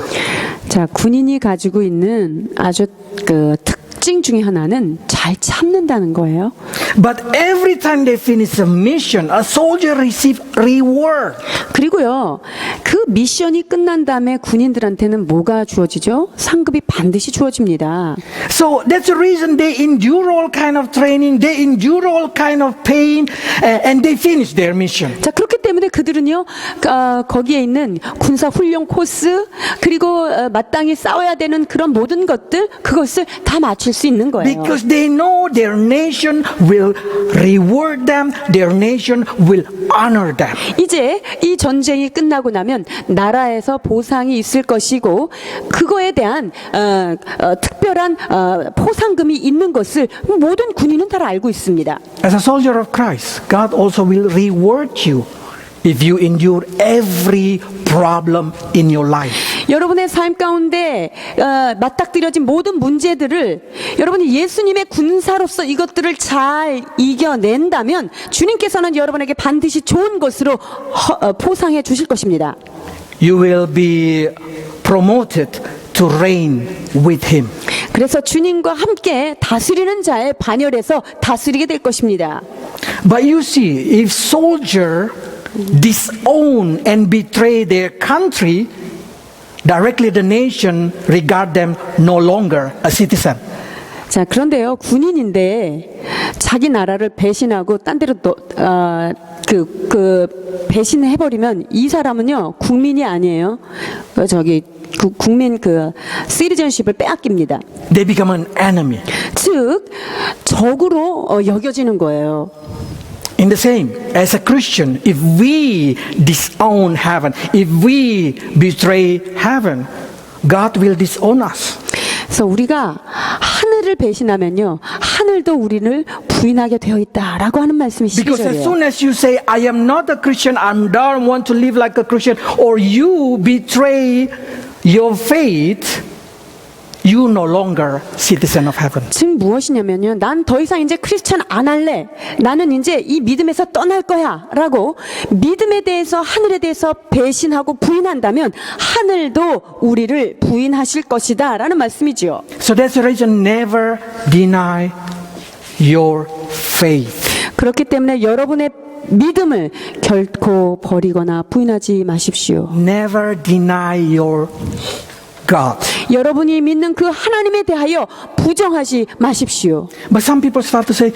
자, 군인이 가지고 있는 아주 그 특징 중에 하나는 잘 참는다는 거예요. But every time they finish a mission, a soldier receives reward. 그리고요, 그 미션이 끝난 다음에 군인들한테는 뭐가 주어지죠? 상급이 반드시 주어집니다. So that's the reason they endure all kind of training, they endure all kind of pain, and they finish their mission. 자, 그렇기 때문에 그들은요, 거기에 있는 군사 훈련 코스, 그리고 마땅히 싸워야 되는 그런 모든 것들, 그것을 다 맞출 수 있는 거예요. Because they know their nation will reward them, their nation will honor them. 이제 이 전쟁이 끝나고 나면 나라에서 보상이 있을 것이고 그거에 대한 특별한 포상금이 있는 것을 모든 군인은 다 알고 있습니다. As a soldier of Christ, God also will reward you if you endure every problem in your life. 여러분의 삶 가운데 맞닥뜨려진 모든 문제들을 여러분이 예수님의 군사로서 이것들을 잘 이겨낸다면 주님께서는 여러분에게 반드시 좋은 것으로 포상해 주실 것입니다. You will be promoted to reign with Him. 그래서 주님과 함께 다스리는 자의 반열에서 다스리게 될 것입니다. But you see, if soldier disown and betray their country, directly the nation regard them no longer a citizen. 자, 그런데요, 군인인데 자기 나라를 배신하고 딴 데로 배신해버리면 이 사람은요 국민이 아니에요. 국민 시티즌십을 빼앗깁니다. They become an enemy. 즉 적으로 여겨지는 거예요. In the same, as a Christian, if we disown heaven, if we betray heaven, God will disown us. 그래서 우리가 하늘을 배신하면요 하늘도 우리를 부인하게 되어 있다라고 하는 말씀이 Because as 12절이에요. soon as you say, I am not a Christian, I don't want to live like a Christian, or you betray your faith, you no longer citizen of heaven. 즉 무엇이냐면요, 난 더 이상 이제 크리스찬 안 할래. 나는 이제 이 믿음에서 떠날 거야라고 믿음에 대해서 하늘에 대해서 배신하고 부인한다면 하늘도 우리를 부인하실 것이다라는 말씀이지요. So that's the reason never deny your faith. 그렇기 때문에 여러분의 믿음을 결코 버리거나 부인하지 마십시오. Never deny your God. 여러분이 믿는 그 하나님에 대하여 부정하지 마십시오. But some people start to say,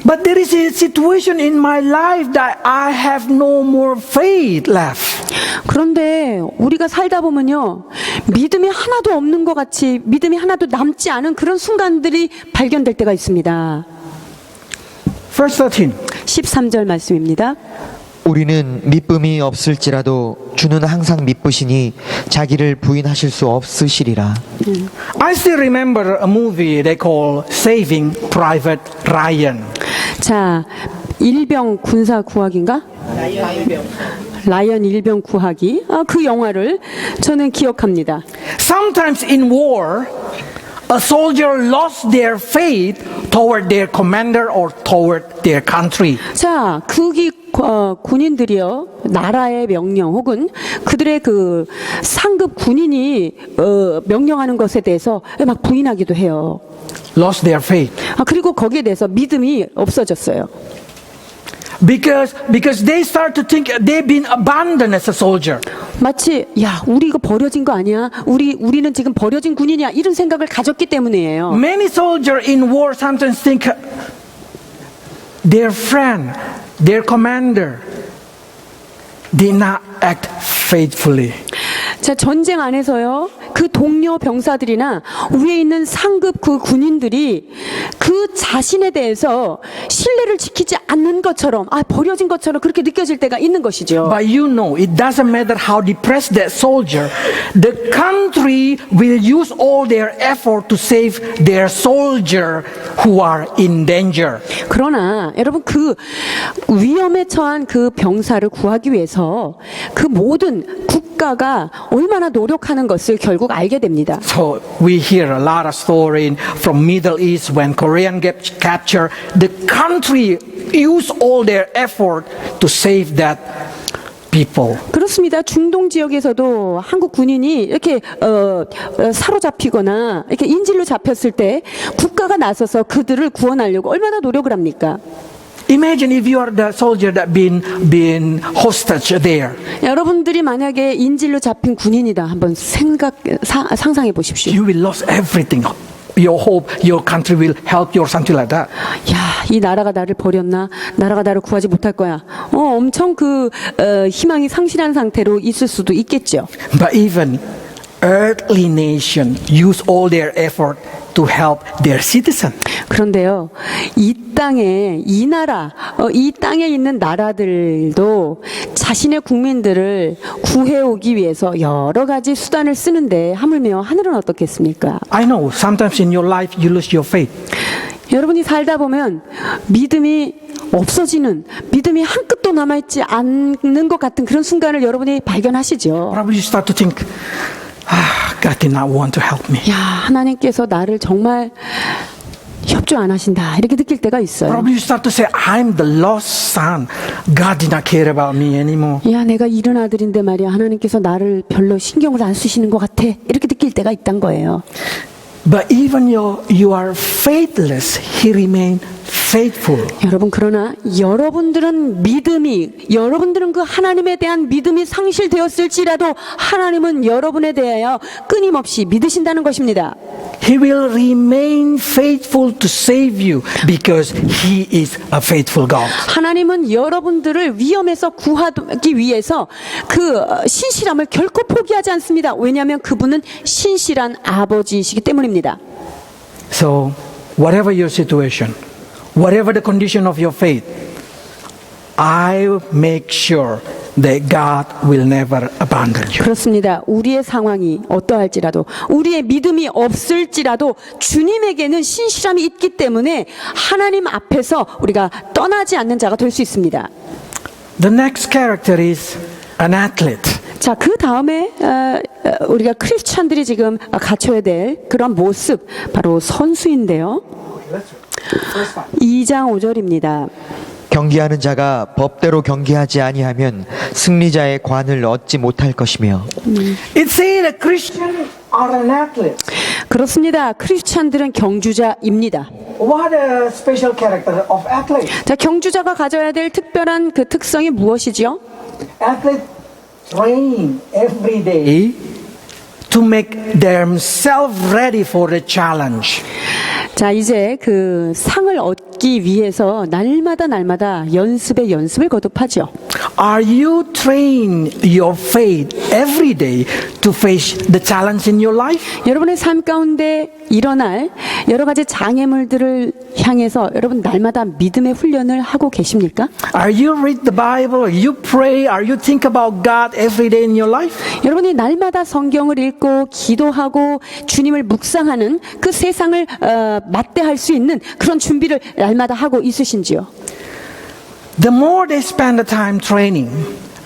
but there is a situation in my life that I have no more faith left. 그런데 우리가 살다 보면요 믿음이 하나도 없는 것 같이 믿음이 하나도 남지 않은 그런 순간들이 발견될 때가 있습니다. Verse 13. 13절 말씀입니다. 우리는 미쁨이 없을지라도 주는 항상 미쁘시니 자기를 부인하실 수 없으시리라. I still remember a movie they call Saving Private Ryan. 자, 일병 군사 구하기인가? 라이언 일병 구하기. 그 영화를 저는 기억합니다. Sometimes in war, a soldier lost their faith toward their commander or toward their country. 자, 군인들이요, 나라의 명령 혹은 그들의 그 상급 군인이 명령하는 것에 대해서 막 부인하기도 해요. Lost their faith. 그리고 거기에 대해서 믿음이 없어졌어요. Because they start to think they've been abandoned as a soldier. 마치 야, 우리 이거 버려진 거 아니야? 우리는 지금 버려진 군인이야. 이런 생각을 가졌기 때문이에요. Many soldiers in war sometimes think their friend, their commander did not act faithfully. 자, 전쟁 안에서요, 그 동료 병사들이나 위에 있는 상급 그 군인들이 그 자신에 대해서 신뢰를 지키지 않는 것처럼, 버려진 것처럼 그렇게 느껴질 때가 있는 것이죠. But you know, it doesn't matter how depressed that soldier, the country will use all their effort to save their soldier who are in danger. 그러나 여러분, 그 위험에 처한 그 병사를 구하기 위해서 그 모든 국가가 얼마나 노력하는 것을 결국 알게 됩니다. So we hear a lot of story from Middle East when Korean get captured, the country use all their effort to save that people. 그렇습니다. 중동 지역에서도 한국 군인이 이렇게 사로잡히거나 이렇게 인질로 잡혔을 때 국가가 나서서 그들을 구원하려고 얼마나 노력을 합니까? Imagine if you are the soldier that been hostage there. 여러분들이 만약에 인질로 잡힌 군인이다. 한번 상상해 보십시오. You will lose everything. You hope your country will help you or something like that. 야, 이 나라가 나를 버렸나? 나라가 나를 구하지 못할 거야. 엄청 희망이 상실한 상태로 있을 수도 있겠죠. But even earthly nation use all their effort to help their citizen. 그런데요, 이 땅에, 이 나라, 이 땅에 있는 나라들도 자신의 국민들을 구해오기 위해서 여러 가지 수단을 쓰는데 하물며 하늘은 어떻겠습니까? I know sometimes in your life you lose your faith. 여러분이 살다 보면 믿음이 없어지는, 믿음이 한 끗도 남아있지 않는 것 같은 그런 순간을 여러분이 발견하시죠. Probably you start to think, God did not want to help me. 야, 하나님께서 나를 정말 협조 안 하신다, 이렇게 느낄 때가 있어요. Probably you start to say, I'm the lost son. God did not care about me anymore. 야, 내가 잃은 아들인데 말이야, 하나님께서 나를 별로 신경을 안 쓰시는 것 같아, 이렇게 느낄 때가 있단 거예요. But even you are faithless, He remained faithful. 여러분, 그러나 여러분들은 그 하나님에 대한 믿음이 상실되었을지라도 하나님은 여러분에 대하여 끊임없이 믿으신다는 것입니다. He will remain faithful to save you because He is a faithful God. 하나님은 여러분들을 위험에서 구하기 위해서 그 신실함을 결코 포기하지 않습니다. 왜냐하면 그분은 신실한 아버지이시기 때문입니다. So, whatever your situation, whatever the condition of your faith, I make sure that God will never abandon you. 그렇습니다. 우리의 상황이 어떠할지라도, 우리의 믿음이 없을지라도 주님에게는 신실함이 있기 때문에 하나님 앞에서 우리가 떠나지 않는 자가 될 수 있습니다. The next character is an athlete. 자, 그 다음에 우리가 크리스찬들이 지금 갖춰야 될 그런 모습, 바로 선수인데요. 2장 5절입니다. 경기하는 자가 법대로 경기하지 아니하면 승리자의 관을 얻지 못할 것이며. It says that Christians are an athlete. 그렇습니다. 크리스찬들은 경주자입니다. What a special character of athlete. 자, 경주자가 가져야 될 특별한 그 특성이 무엇이죠? Athletes train every day to make themselves ready for the challenge. 자, 이제 그 상을 얻기 위해서 날마다 연습에 연습을 거듭하죠. Are you train your faith every day to face the challenge in your life? 여러분의 삶 가운데 일어날 여러 가지 장애물들을 향해서 여러분 날마다 믿음의 훈련을 하고 계십니까? Are you read the Bible? Are you pray? Are you think about God every day in your life? 여러분이 날마다 성경을 읽고 기도하고 주님을 묵상하는 그 세상을 맞대할 수 있는 그런 준비를 날마다 하고 있으신지요? The more they spend the time training,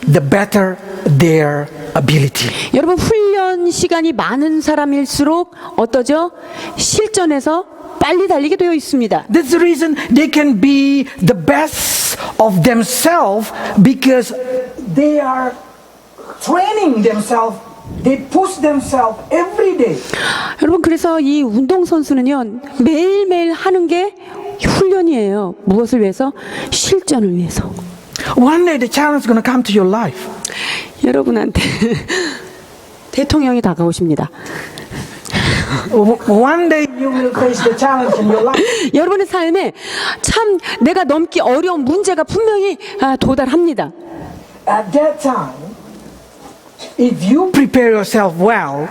the better their ability. 여러분 훈련 시간이 많은 사람일수록 어떠죠? 실전에서 빨리 달리게 되어 있습니다. That's the reason they can be the best of themselves because they are training themselves. They push themselves every day. 여러분 그래서 이 운동선수는요 매일매일 하는 게 훈련이에요. 무엇을 위해서? 실전을 위해서. One day the challenge is going to come to your life. 여러분한테 대통령이 다가오십니다. One day you will face the challenge in your life. 여러분의 삶에 참 내가 넘기 어려운 문제가 분명히 도달합니다. At that time, if you prepare yourself well,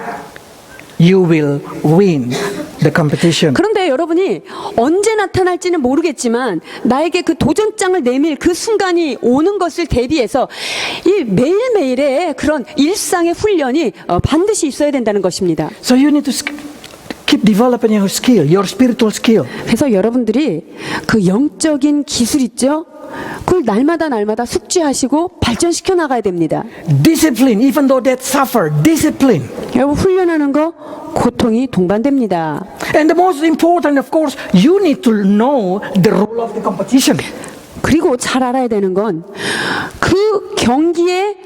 you will win the competition. 그런데 여러분이 언제 나타날지는 모르겠지만 나에게 그 도전장을 내밀 그 순간이 오는 것을 대비해서 이 매일매일의 그런 일상의 훈련이 반드시 있어야 된다는 것입니다. So you need to keep developing your skill, your spiritual skill. 그래서 여러분들이 그 영적인 기술 있죠? 그걸 날마다 숙지하시고 발전시켜 나가야 됩니다. Discipline, even though they suffer, discipline. 여러분 훈련하는 거 고통이 동반됩니다. And the most important, of course, you need to know the rule of the competition. 그리고 잘 알아야 되는 건 그 경기의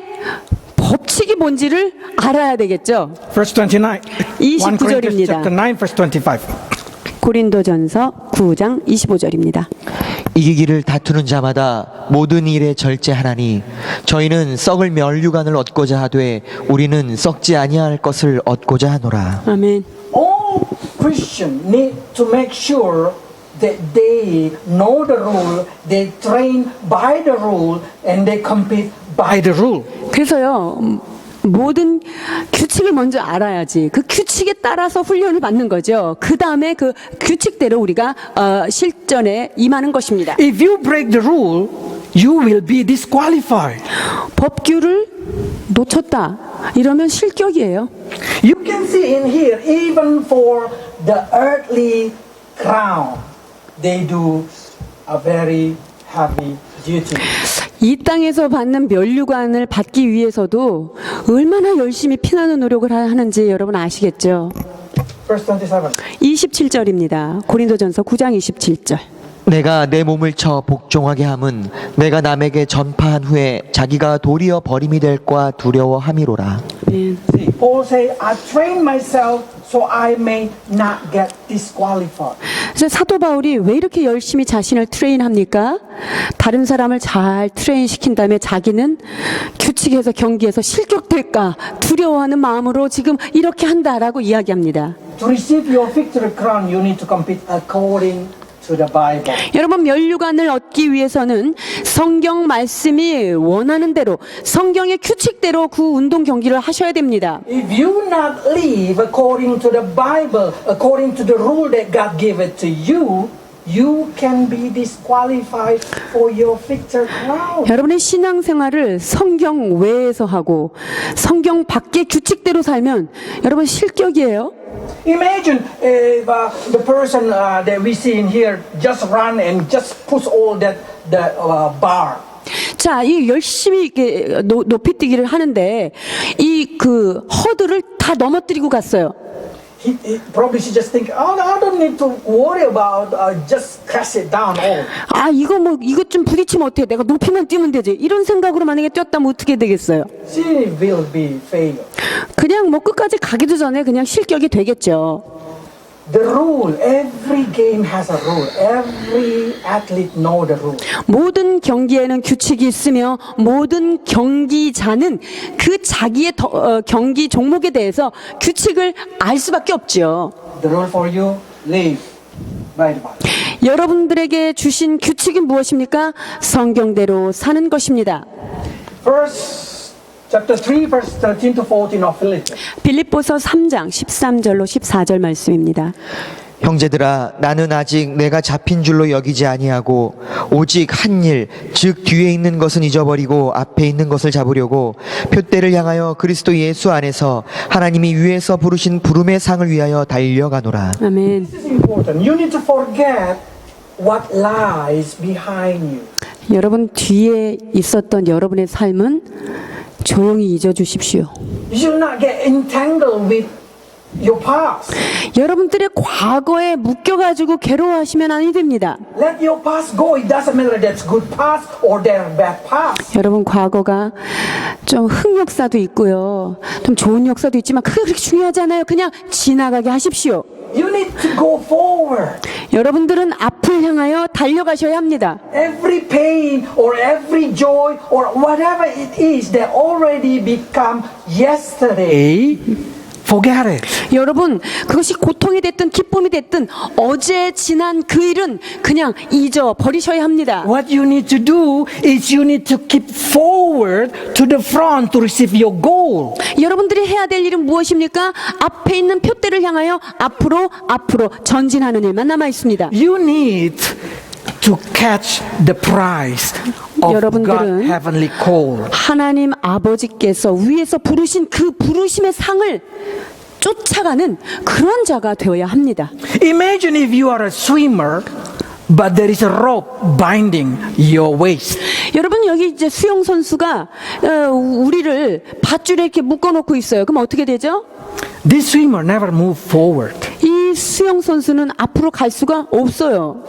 법칙이 뭔지를 알아야 되겠죠. Verse 29. 1 Corinthians chapter 9, verse 25. 고린도전서 9장 25절입니다. 이기기를 다투는 자마다 모든 일에 절제하나니 저희는 썩을 면류관을 얻고자 하되 우리는 썩지 아니할 것을 얻고자 하노라. 아멘. All Christians need to make sure that they know the rule, they train by the rule, and they compete by the rule. 그래서요. 모든 규칙을 먼저 알아야지. 그 규칙에 따라서 훈련을 받는 거죠. 그 다음에 그 규칙대로 우리가 실전에 임하는 것입니다. If you break the rule, you will be disqualified. 법규를 놓쳤다. 이러면 실격이에요. You can see in here, even for the earthly crown, they do a very heavy duty. 이 땅에서 받는 면류관을 받기 위해서도 얼마나 열심히 피나는 노력을 하는지 여러분 아시겠죠? Verse 27. 27절입니다. 고린도전서 9장 27절. 내가 내 몸을 쳐 복종하게 함은 내가 남에게 전파한 후에 자기가 도리어 버림이 될까 두려워함이로라. 아멘. See, Paul say, I train myself so I may not get disqualified. 그래서 사도 바울이 왜 이렇게 열심히 자신을 트레인합니까? 다른 사람을 잘 트레인시킨 다음에 자기는 규칙에서 경기에서 실격될까 두려워하는 마음으로 지금 이렇게 한다라고 이야기합니다. To receive your victory crown, you need to compete according to the Bible. 여러분 면류관을 얻기 위해서는 성경 말씀이 원하는 대로 성경의 규칙대로 그 운동 경기를 하셔야 됩니다. If you not live according to the Bible, according to the rule that God gave it to you, you can be disqualified for your victor crown. 여러분의 신앙생활을 성경 외에서 하고 성경 밖의 규칙대로 살면 여러분 실격이에요. Imagine if the person that we see in here just run and just push all that the bar. 자, 이 열심히 이렇게 높이뛰기를 하는데 이 그 허들을 다 넘어뜨리고 갔어요. He probably should just think, oh, I don't need to worry about just crash it down all. 아, 이것 좀 부딪히면 어때? 내가 높이만 뛰면 되지. 이런 생각으로 만약에 뛰었다면 어떻게 되겠어요? She will be failure. 그냥 뭐 끝까지 가기도 전에 그냥 실격이 되겠죠. The rule, every game has a rule. Every athlete know the rule. 모든 경기에는 규칙이 있으며 모든 경기자는 그 자기의 경기 종목에 대해서 규칙을 알 수밖에 없죠. The rule for you, live by the Bible. 여러분들에게 주신 규칙이 무엇입니까? 성경대로 사는 것입니다. Verse chapter 3, verse 13 to 14 of Philippians. 빌립보서 3장 13절로 14절 말씀입니다. 형제들아 나는 아직 내가 잡힌 줄로 여기지 아니하고 오직 한 일 즉 뒤에 있는 것은 잊어버리고 앞에 있는 것을 잡으려고 표대를 향하여 그리스도 예수 안에서 하나님이 위에서 부르신 부름의 상을 위하여 달려가노라. 아멘. This is important. You need to forget what lies behind you. 여러분 뒤에 있었던 여러분의 삶은 조용히 잊어주십시오. You should not get entangled with your past. 여러분들의 과거에 묶여가지고 괴로워하시면 아니 됩니다. Let your past go. It doesn't matter that's good past or their bad past. 여러분 과거가 좀 흑역사도 있고요. 좀 좋은 역사도 있지만 그게 그렇게 중요하지 않아요. 그냥 지나가게 하십시오. You need to go forward. 여러분들은 앞을 향하여 달려가셔야 합니다. Every pain or every joy or whatever it is that already become yesterday, forget it. 여러분 그것이 고통이 됐든 기쁨이 됐든 어제 지난 그 일은 그냥 잊어버리셔야 합니다. What you need to do is you need to keep forward to the front to receive your goal. 여러분들이 해야 될 일은 무엇입니까? 앞에 있는 표대를 향하여 앞으로 전진하는 일만 남아 있습니다. You need to catch the prize of 여러분들은 God's heavenly call. 하나님 아버지께서 위에서 부르신 그 부르심의 상을 쫓아가는 그런 자가 되어야 합니다. Imagine if you are a swimmer, but there is a rope binding your waist. 여러분 여기 이제 수영 선수가 우리를 밧줄에 이렇게 묶어놓고 있어요. 그럼 어떻게 되죠? This swimmer never move forward. 이 수영 선수는 앞으로 갈 수가 없어요.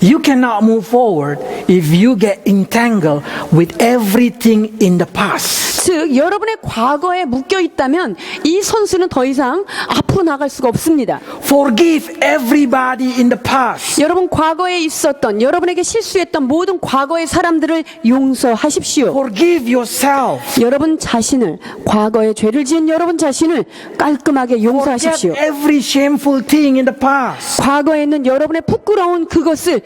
You cannot move forward if you get entangled with everything in the past. 즉 여러분의 과거에 묶여 있다면 이 선수는 더 이상 앞으로 나갈 수가 없습니다. Forgive everybody in the past. 여러분 과거에 있었던 여러분에게 실수했던 모든 과거의 사람들을 용서하십시오. Forgive yourself. 여러분 자신을 과거에 죄를 지은 여러분 자신을 깔끔하게 용서하십시오. Forget every shameful thing in the past. 과거에 있는 여러분의 부끄러운 그것을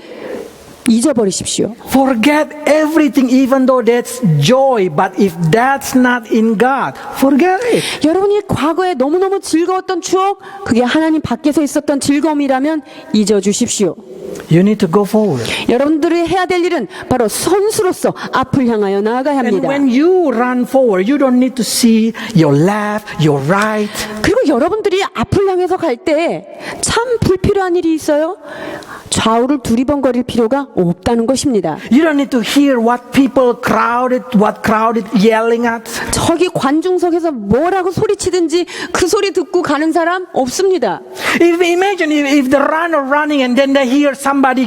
잊어버리십시오. Forget everything even though that's joy, but if that's not in God, forget it. 여러분이 과거에 너무너무 즐거웠던 추억, 그게 하나님 밖에서 있었던 즐거움이라면 잊어주십시오. You need to go forward. 여러분들이 해야 될 일은 바로 선수로서 앞을 향하여 나아가야 And 합니다. when you run forward, you don't need to see your left, your right. 그리고 여러분들이 앞을 향해서 갈 때 참 불필요한 일이 있어요. 좌우를 두리번거릴 필요가 없다는 것입니다. You don't need to hear what crowded yelling at. 저기 관중석에서 뭐라고 소리치든지 그 소리 듣고 가는 사람 없습니다. Imagine if the runner running and then they hear somebody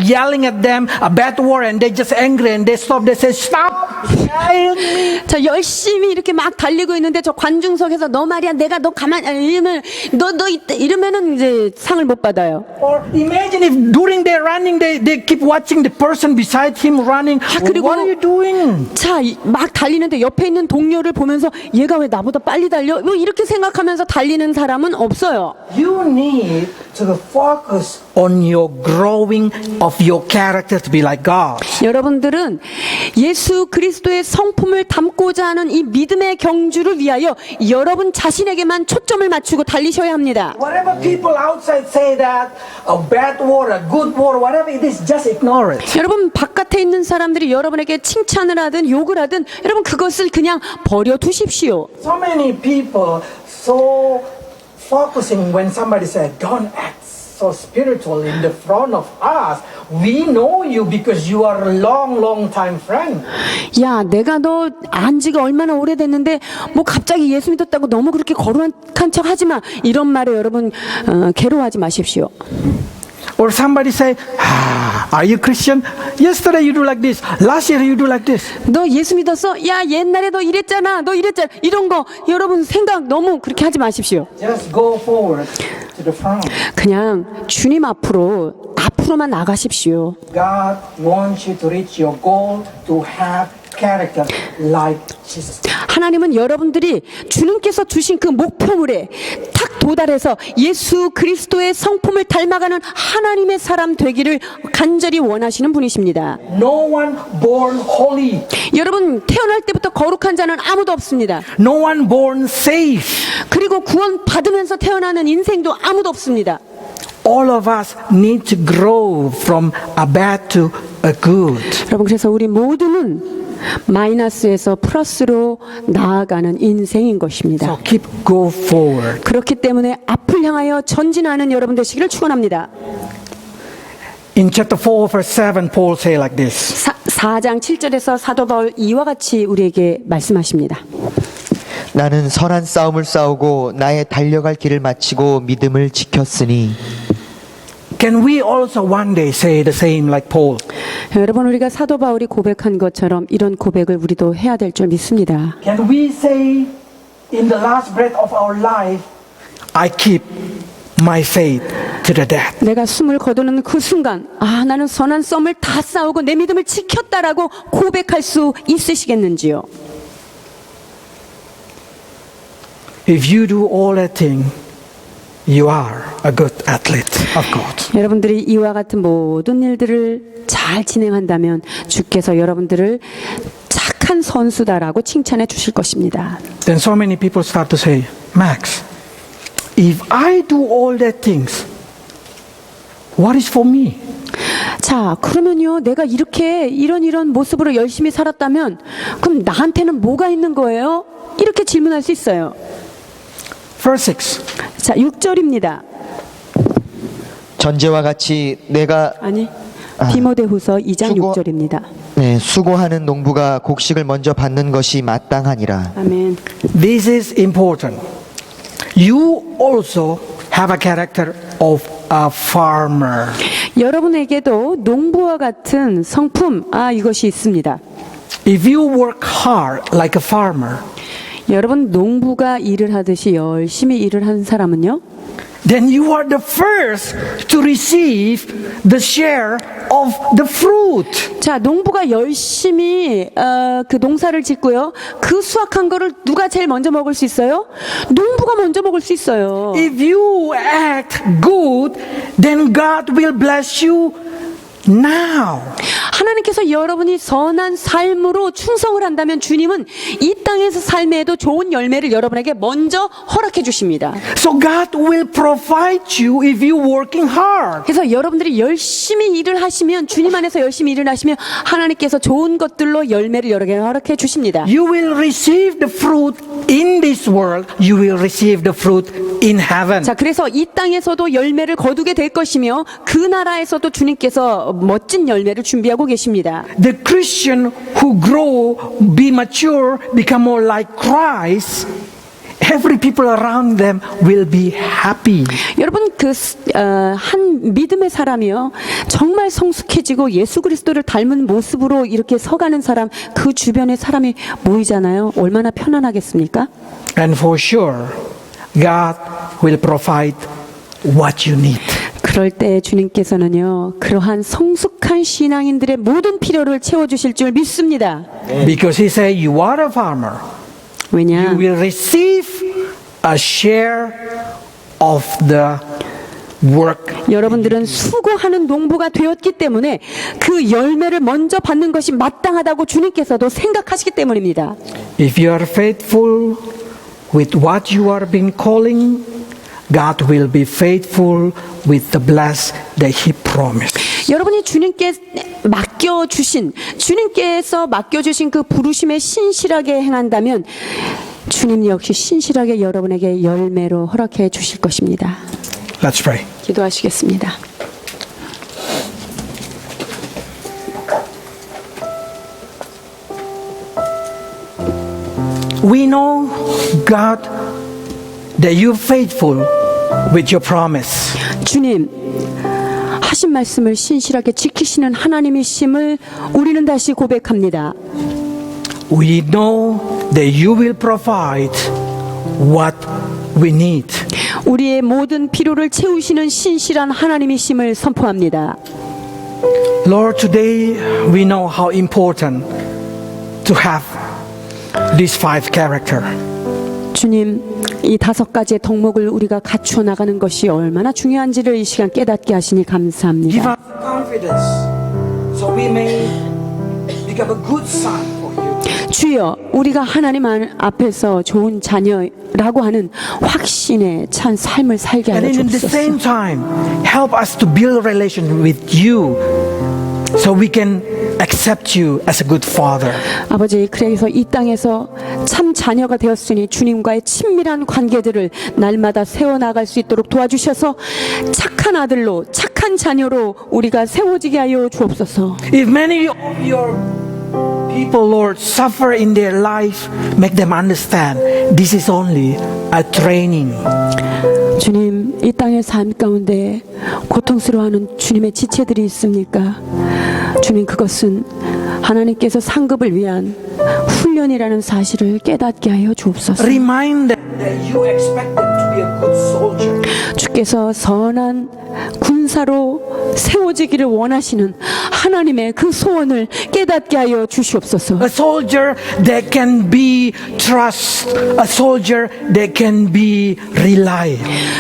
yelling at them a bad word and they just angry and they stop. They say, "Stop yelling me." 자 열심히 이렇게 막 달리고 있는데 저 관중석에서 너 말이야 내가 너 가만 이러면 너 이러면은 이제 상을 못 받아요. Or imagine if during their running they keep watching the person beside him running. 그리고 What are you doing? 자 막 달리는데 옆에 있는 동료를 보면서 얘가 왜 나보다 빨리 달려? 뭐 이렇게 생각하면서 달리는 사람은 없어요. You need to focus on your growing of your character to be like God. 여러분들은 예수 그리스도의 성품을 담고자 하는 이 믿음의 경주를 위하여 여러분 자신에게만 초점을 맞추고 달리셔야 합니다. Whatever people outside say that a bad word, a good word, whatever it is, just ignore it. 여러분 바깥에 있는 사람들이 여러분에게 칭찬을 하든 욕을 하든 여러분 그것을 그냥 버려두십시오. So many people so focusing when somebody said, "Don't act so spiritual in the front of us. We know you because you are a long time friend." 야 내가 너 안 지가 얼마나 오래됐는데 뭐 갑자기 예수 믿었다고 너무 그렇게 거룩한 척 하지마. 이런 말에 여러분 괴로워하지 마십시오. Or somebody say, "Are you Christian? Yesterday you do like this. Last year you do like this." 너 예수 믿었어? 야 옛날에 너 이랬잖아. 너 이랬잖아. 이런 거 여러분 생각 너무 그렇게 하지 마십시오. Just go forward to the front. 그냥 주님 앞으로만 나가십시오. God wants you to reach your goal to have character like Jesus. 하나님은 여러분들이 주님께서 주신 그 목표물에 탁 도달해서 예수 그리스도의 성품을 닮아가는 하나님의 사람 되기를 간절히 원하시는 분이십니다. No one born holy. 여러분 태어날 때부터 거룩한 자는 아무도 없습니다. No one born safe. 그리고 구원 받으면서 태어나는 인생도 아무도 없습니다. All of us need to grow from a bad to a good. 여러분 그래서 우리 모두는 마이너스에서 플러스로 나아가는 인생인 것입니다. So keep go forward. 그렇기 때문에 앞을 향하여 전진하는 여러분 되시기를 축원합니다. In chapter 4 verse 7 Paul say like this. 4장 7절에서 사도 바울 이와 같이 우리에게 말씀하십니다. 나는 선한 싸움을 싸우고 나의 달려갈 길을 마치고 믿음을 지켰으니 Can we also one day say the same like Paul? 여러분 우리가 사도 바울이 고백한 것처럼 이런 고백을 우리도 해야 될 줄 믿습니다. Can we say in the last breath of our life, I keep my faith to the death? 내가 숨을 거두는 그 순간 나는 선한 싸움을 다 싸우고 내 믿음을 지켰다라고 고백할 수 있으시겠는지요? If you do all that thing, you are a good athlete of God. 여러분들이 이와 같은 모든 일들을 잘 진행한다면 주께서 여러분들을 착한 선수다라고 칭찬해 주실 것입니다. Then so many people start to say, Max, if I do all that things, what is for me? 자, 그러면요, 내가 이렇게 이런 모습으로 열심히 살았다면 그럼 나한테는 뭐가 있는 거예요? 이렇게 질문할 수 있어요. Verse 6. 자, 6절입니다. 전제와 같이 내가 디모데후서 2장 수고- 6절입니다. 수고하는 농부가 곡식을 먼저 받는 것이 마땅하니라. 아멘. This is important. You also have a character of a farmer. 여러분에게도 농부와 같은 성품 이것이 있습니다. If you work hard like a farmer, 여러분 농부가 일을 하듯이 열심히 일을 하는 사람은요, then you are the first to receive the share of the fruit. 자, 농부가 열심히 그 농사를 짓고요, 그 수확한 거를 누가 제일 먼저 먹을 수 있어요? 농부가 먼저 먹을 수 있어요. If you act good, then God will bless you now. 하나님께서 여러분이 선한 삶으로 충성을 한다면 주님은 이 땅에서 삶에도 좋은 열매를 여러분에게 먼저 허락해 주십니다. So God will provide you if you working hard. 그래서 여러분들이 열심히 일을 하시면, 주님 안에서 열심히 일을 하시면 하나님께서 좋은 것들로 열매를 여러 개 허락해 주십니다. You will receive the fruit in this world. You will receive the fruit in heaven. 자, 그래서 이 땅에서도 열매를 거두게 될 것이며 그 나라에서도 주님께서 멋진 열매를 준비하고 계십니다. The Christian who grow, be mature, become more like Christ, every people around them will be happy. 여러분 한 믿음의 사람이요, 정말 성숙해지고 예수 그리스도를 닮은 모습으로 이렇게 서가는 사람, 그 주변에 사람이 모이잖아요. 얼마나 편안하겠습니까? And for sure, God will provide what you need. 그럴 때 주님께서는요, 그러한 성숙한 신앙인들의 모든 필요를 채워주실 줄 믿습니다. Because He said, you are a farmer. 왜냐? You will receive a share of the work. 여러분들은 수고하는 농부가 되었기 때문에 그 열매를 먼저 받는 것이 마땅하다고 주님께서도 생각하시기 때문입니다. If you are faithful with what you are being calling, God will be faithful with the bless that He promised. 여러분이 주님께서 맡겨주신 그 부르심에 신실하게 행한다면 주님 역시 신실하게 여러분에게 열매로 허락해 주실 것입니다. Let's pray. 기도하시겠습니다. We know, God, that you're faithful with your promise. 주님, 하신 말씀을 신실하게 지키시는 하나님이심을 우리는 다시 고백합니다. We know that you will provide what we need. 우리의 모든 필요를 채우시는 신실한 하나님이심을 선포합니다. Lord, today we know how important to have these 5 character. 주님, 이 5가지의 덕목을 우리가 갖추어 나가는 것이 얼마나 중요한지를 이 시간 깨닫게 하시니 Give 감사합니다. us confidence so we may become a good son for you. 주여, 우리가 하나님 앞에서 좋은 자녀라고 하는 확신에 찬 삶을 살게 And 하여 in the 주옵소서. same time, help us to build a relation with you so we can accept you as a good father. 아버지, 그래서 이 땅에서 참 자녀가 되었으니 주님과의 친밀한 관계들을 날마다 세워나갈 수 있도록 도와주셔서 착한 아들로, 착한 자녀로 우리가 세워지게 하여 주옵소서. If many of your people, Lord, suffer in their life, make them understand this is only a training. 주님, 이 땅의 삶 가운데 고통스러워하는 주님의 지체들이 있습니까? 주님, 그것은 하나님께서 상급을 위한 훈련이라는 사실을 깨닫게 하여 주옵소서. Remind them that you expect them to be a good soldier. 주께서 선한 군사로 세워지기를 원하시는 하나님의 그 소원을 깨닫게 하여 주시옵소서. A soldier that can be trust, a soldier that can be rely.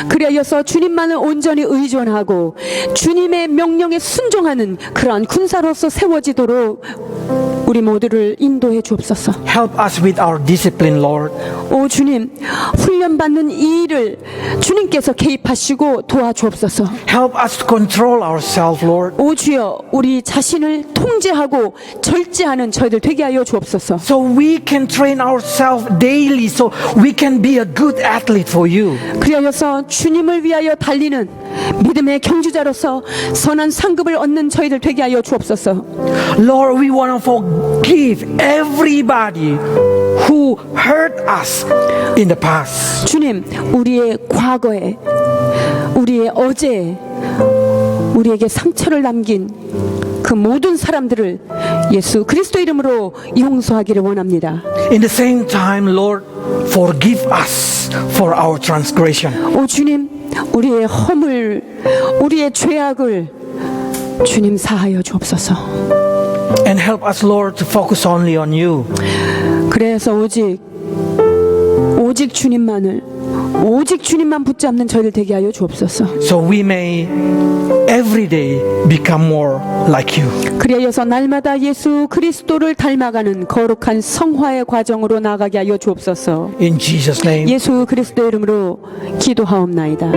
그리하여서 주님만을 온전히 의존하고 주님의 명령에 순종하는 그러한 군사로서 세워지도록 우리 모두를 인도해 주옵소서. Help us with our discipline, Lord. 오 주님, 훈련받는 이 일을 주님께서 개입하시고 도와주옵소서. Help us to control ourselves, Lord. 오 주여, 우리 자신을 통제하고 절제하는 저희들 되게 하여 주옵소서. So we can train ourselves daily so we can be a good athlete for you. 그리하여서 주님을 위하여 달리는 믿음의 경주자로서 선한 상급을 얻는 저희들 되게 하여 주옵소서. Lord, we want to forgive everybody who hurt us in the past. 주님, 우리의 과거에, 우리의 어제에 우리에게 상처를 남긴 그 모든 사람들을 예수 그리스도 이름으로 용서하기를 원합니다. In the same time, Lord, forgive us for our transgression. 오 주님, 우리의 허물, 우리의 죄악을 주님 사하여 주옵소서. And help us, Lord, to focus only on you. 그래서 오직 주님만 붙잡는 저희들 되게 하여 주옵소서. So we may every day become more like you. 그리하여서 날마다 예수 그리스도를 닮아가는 거룩한 성화의 과정으로 나아가게 하여 주옵소서. In Jesus' name. 예수 그리스도 이름으로 기도하옵나이다.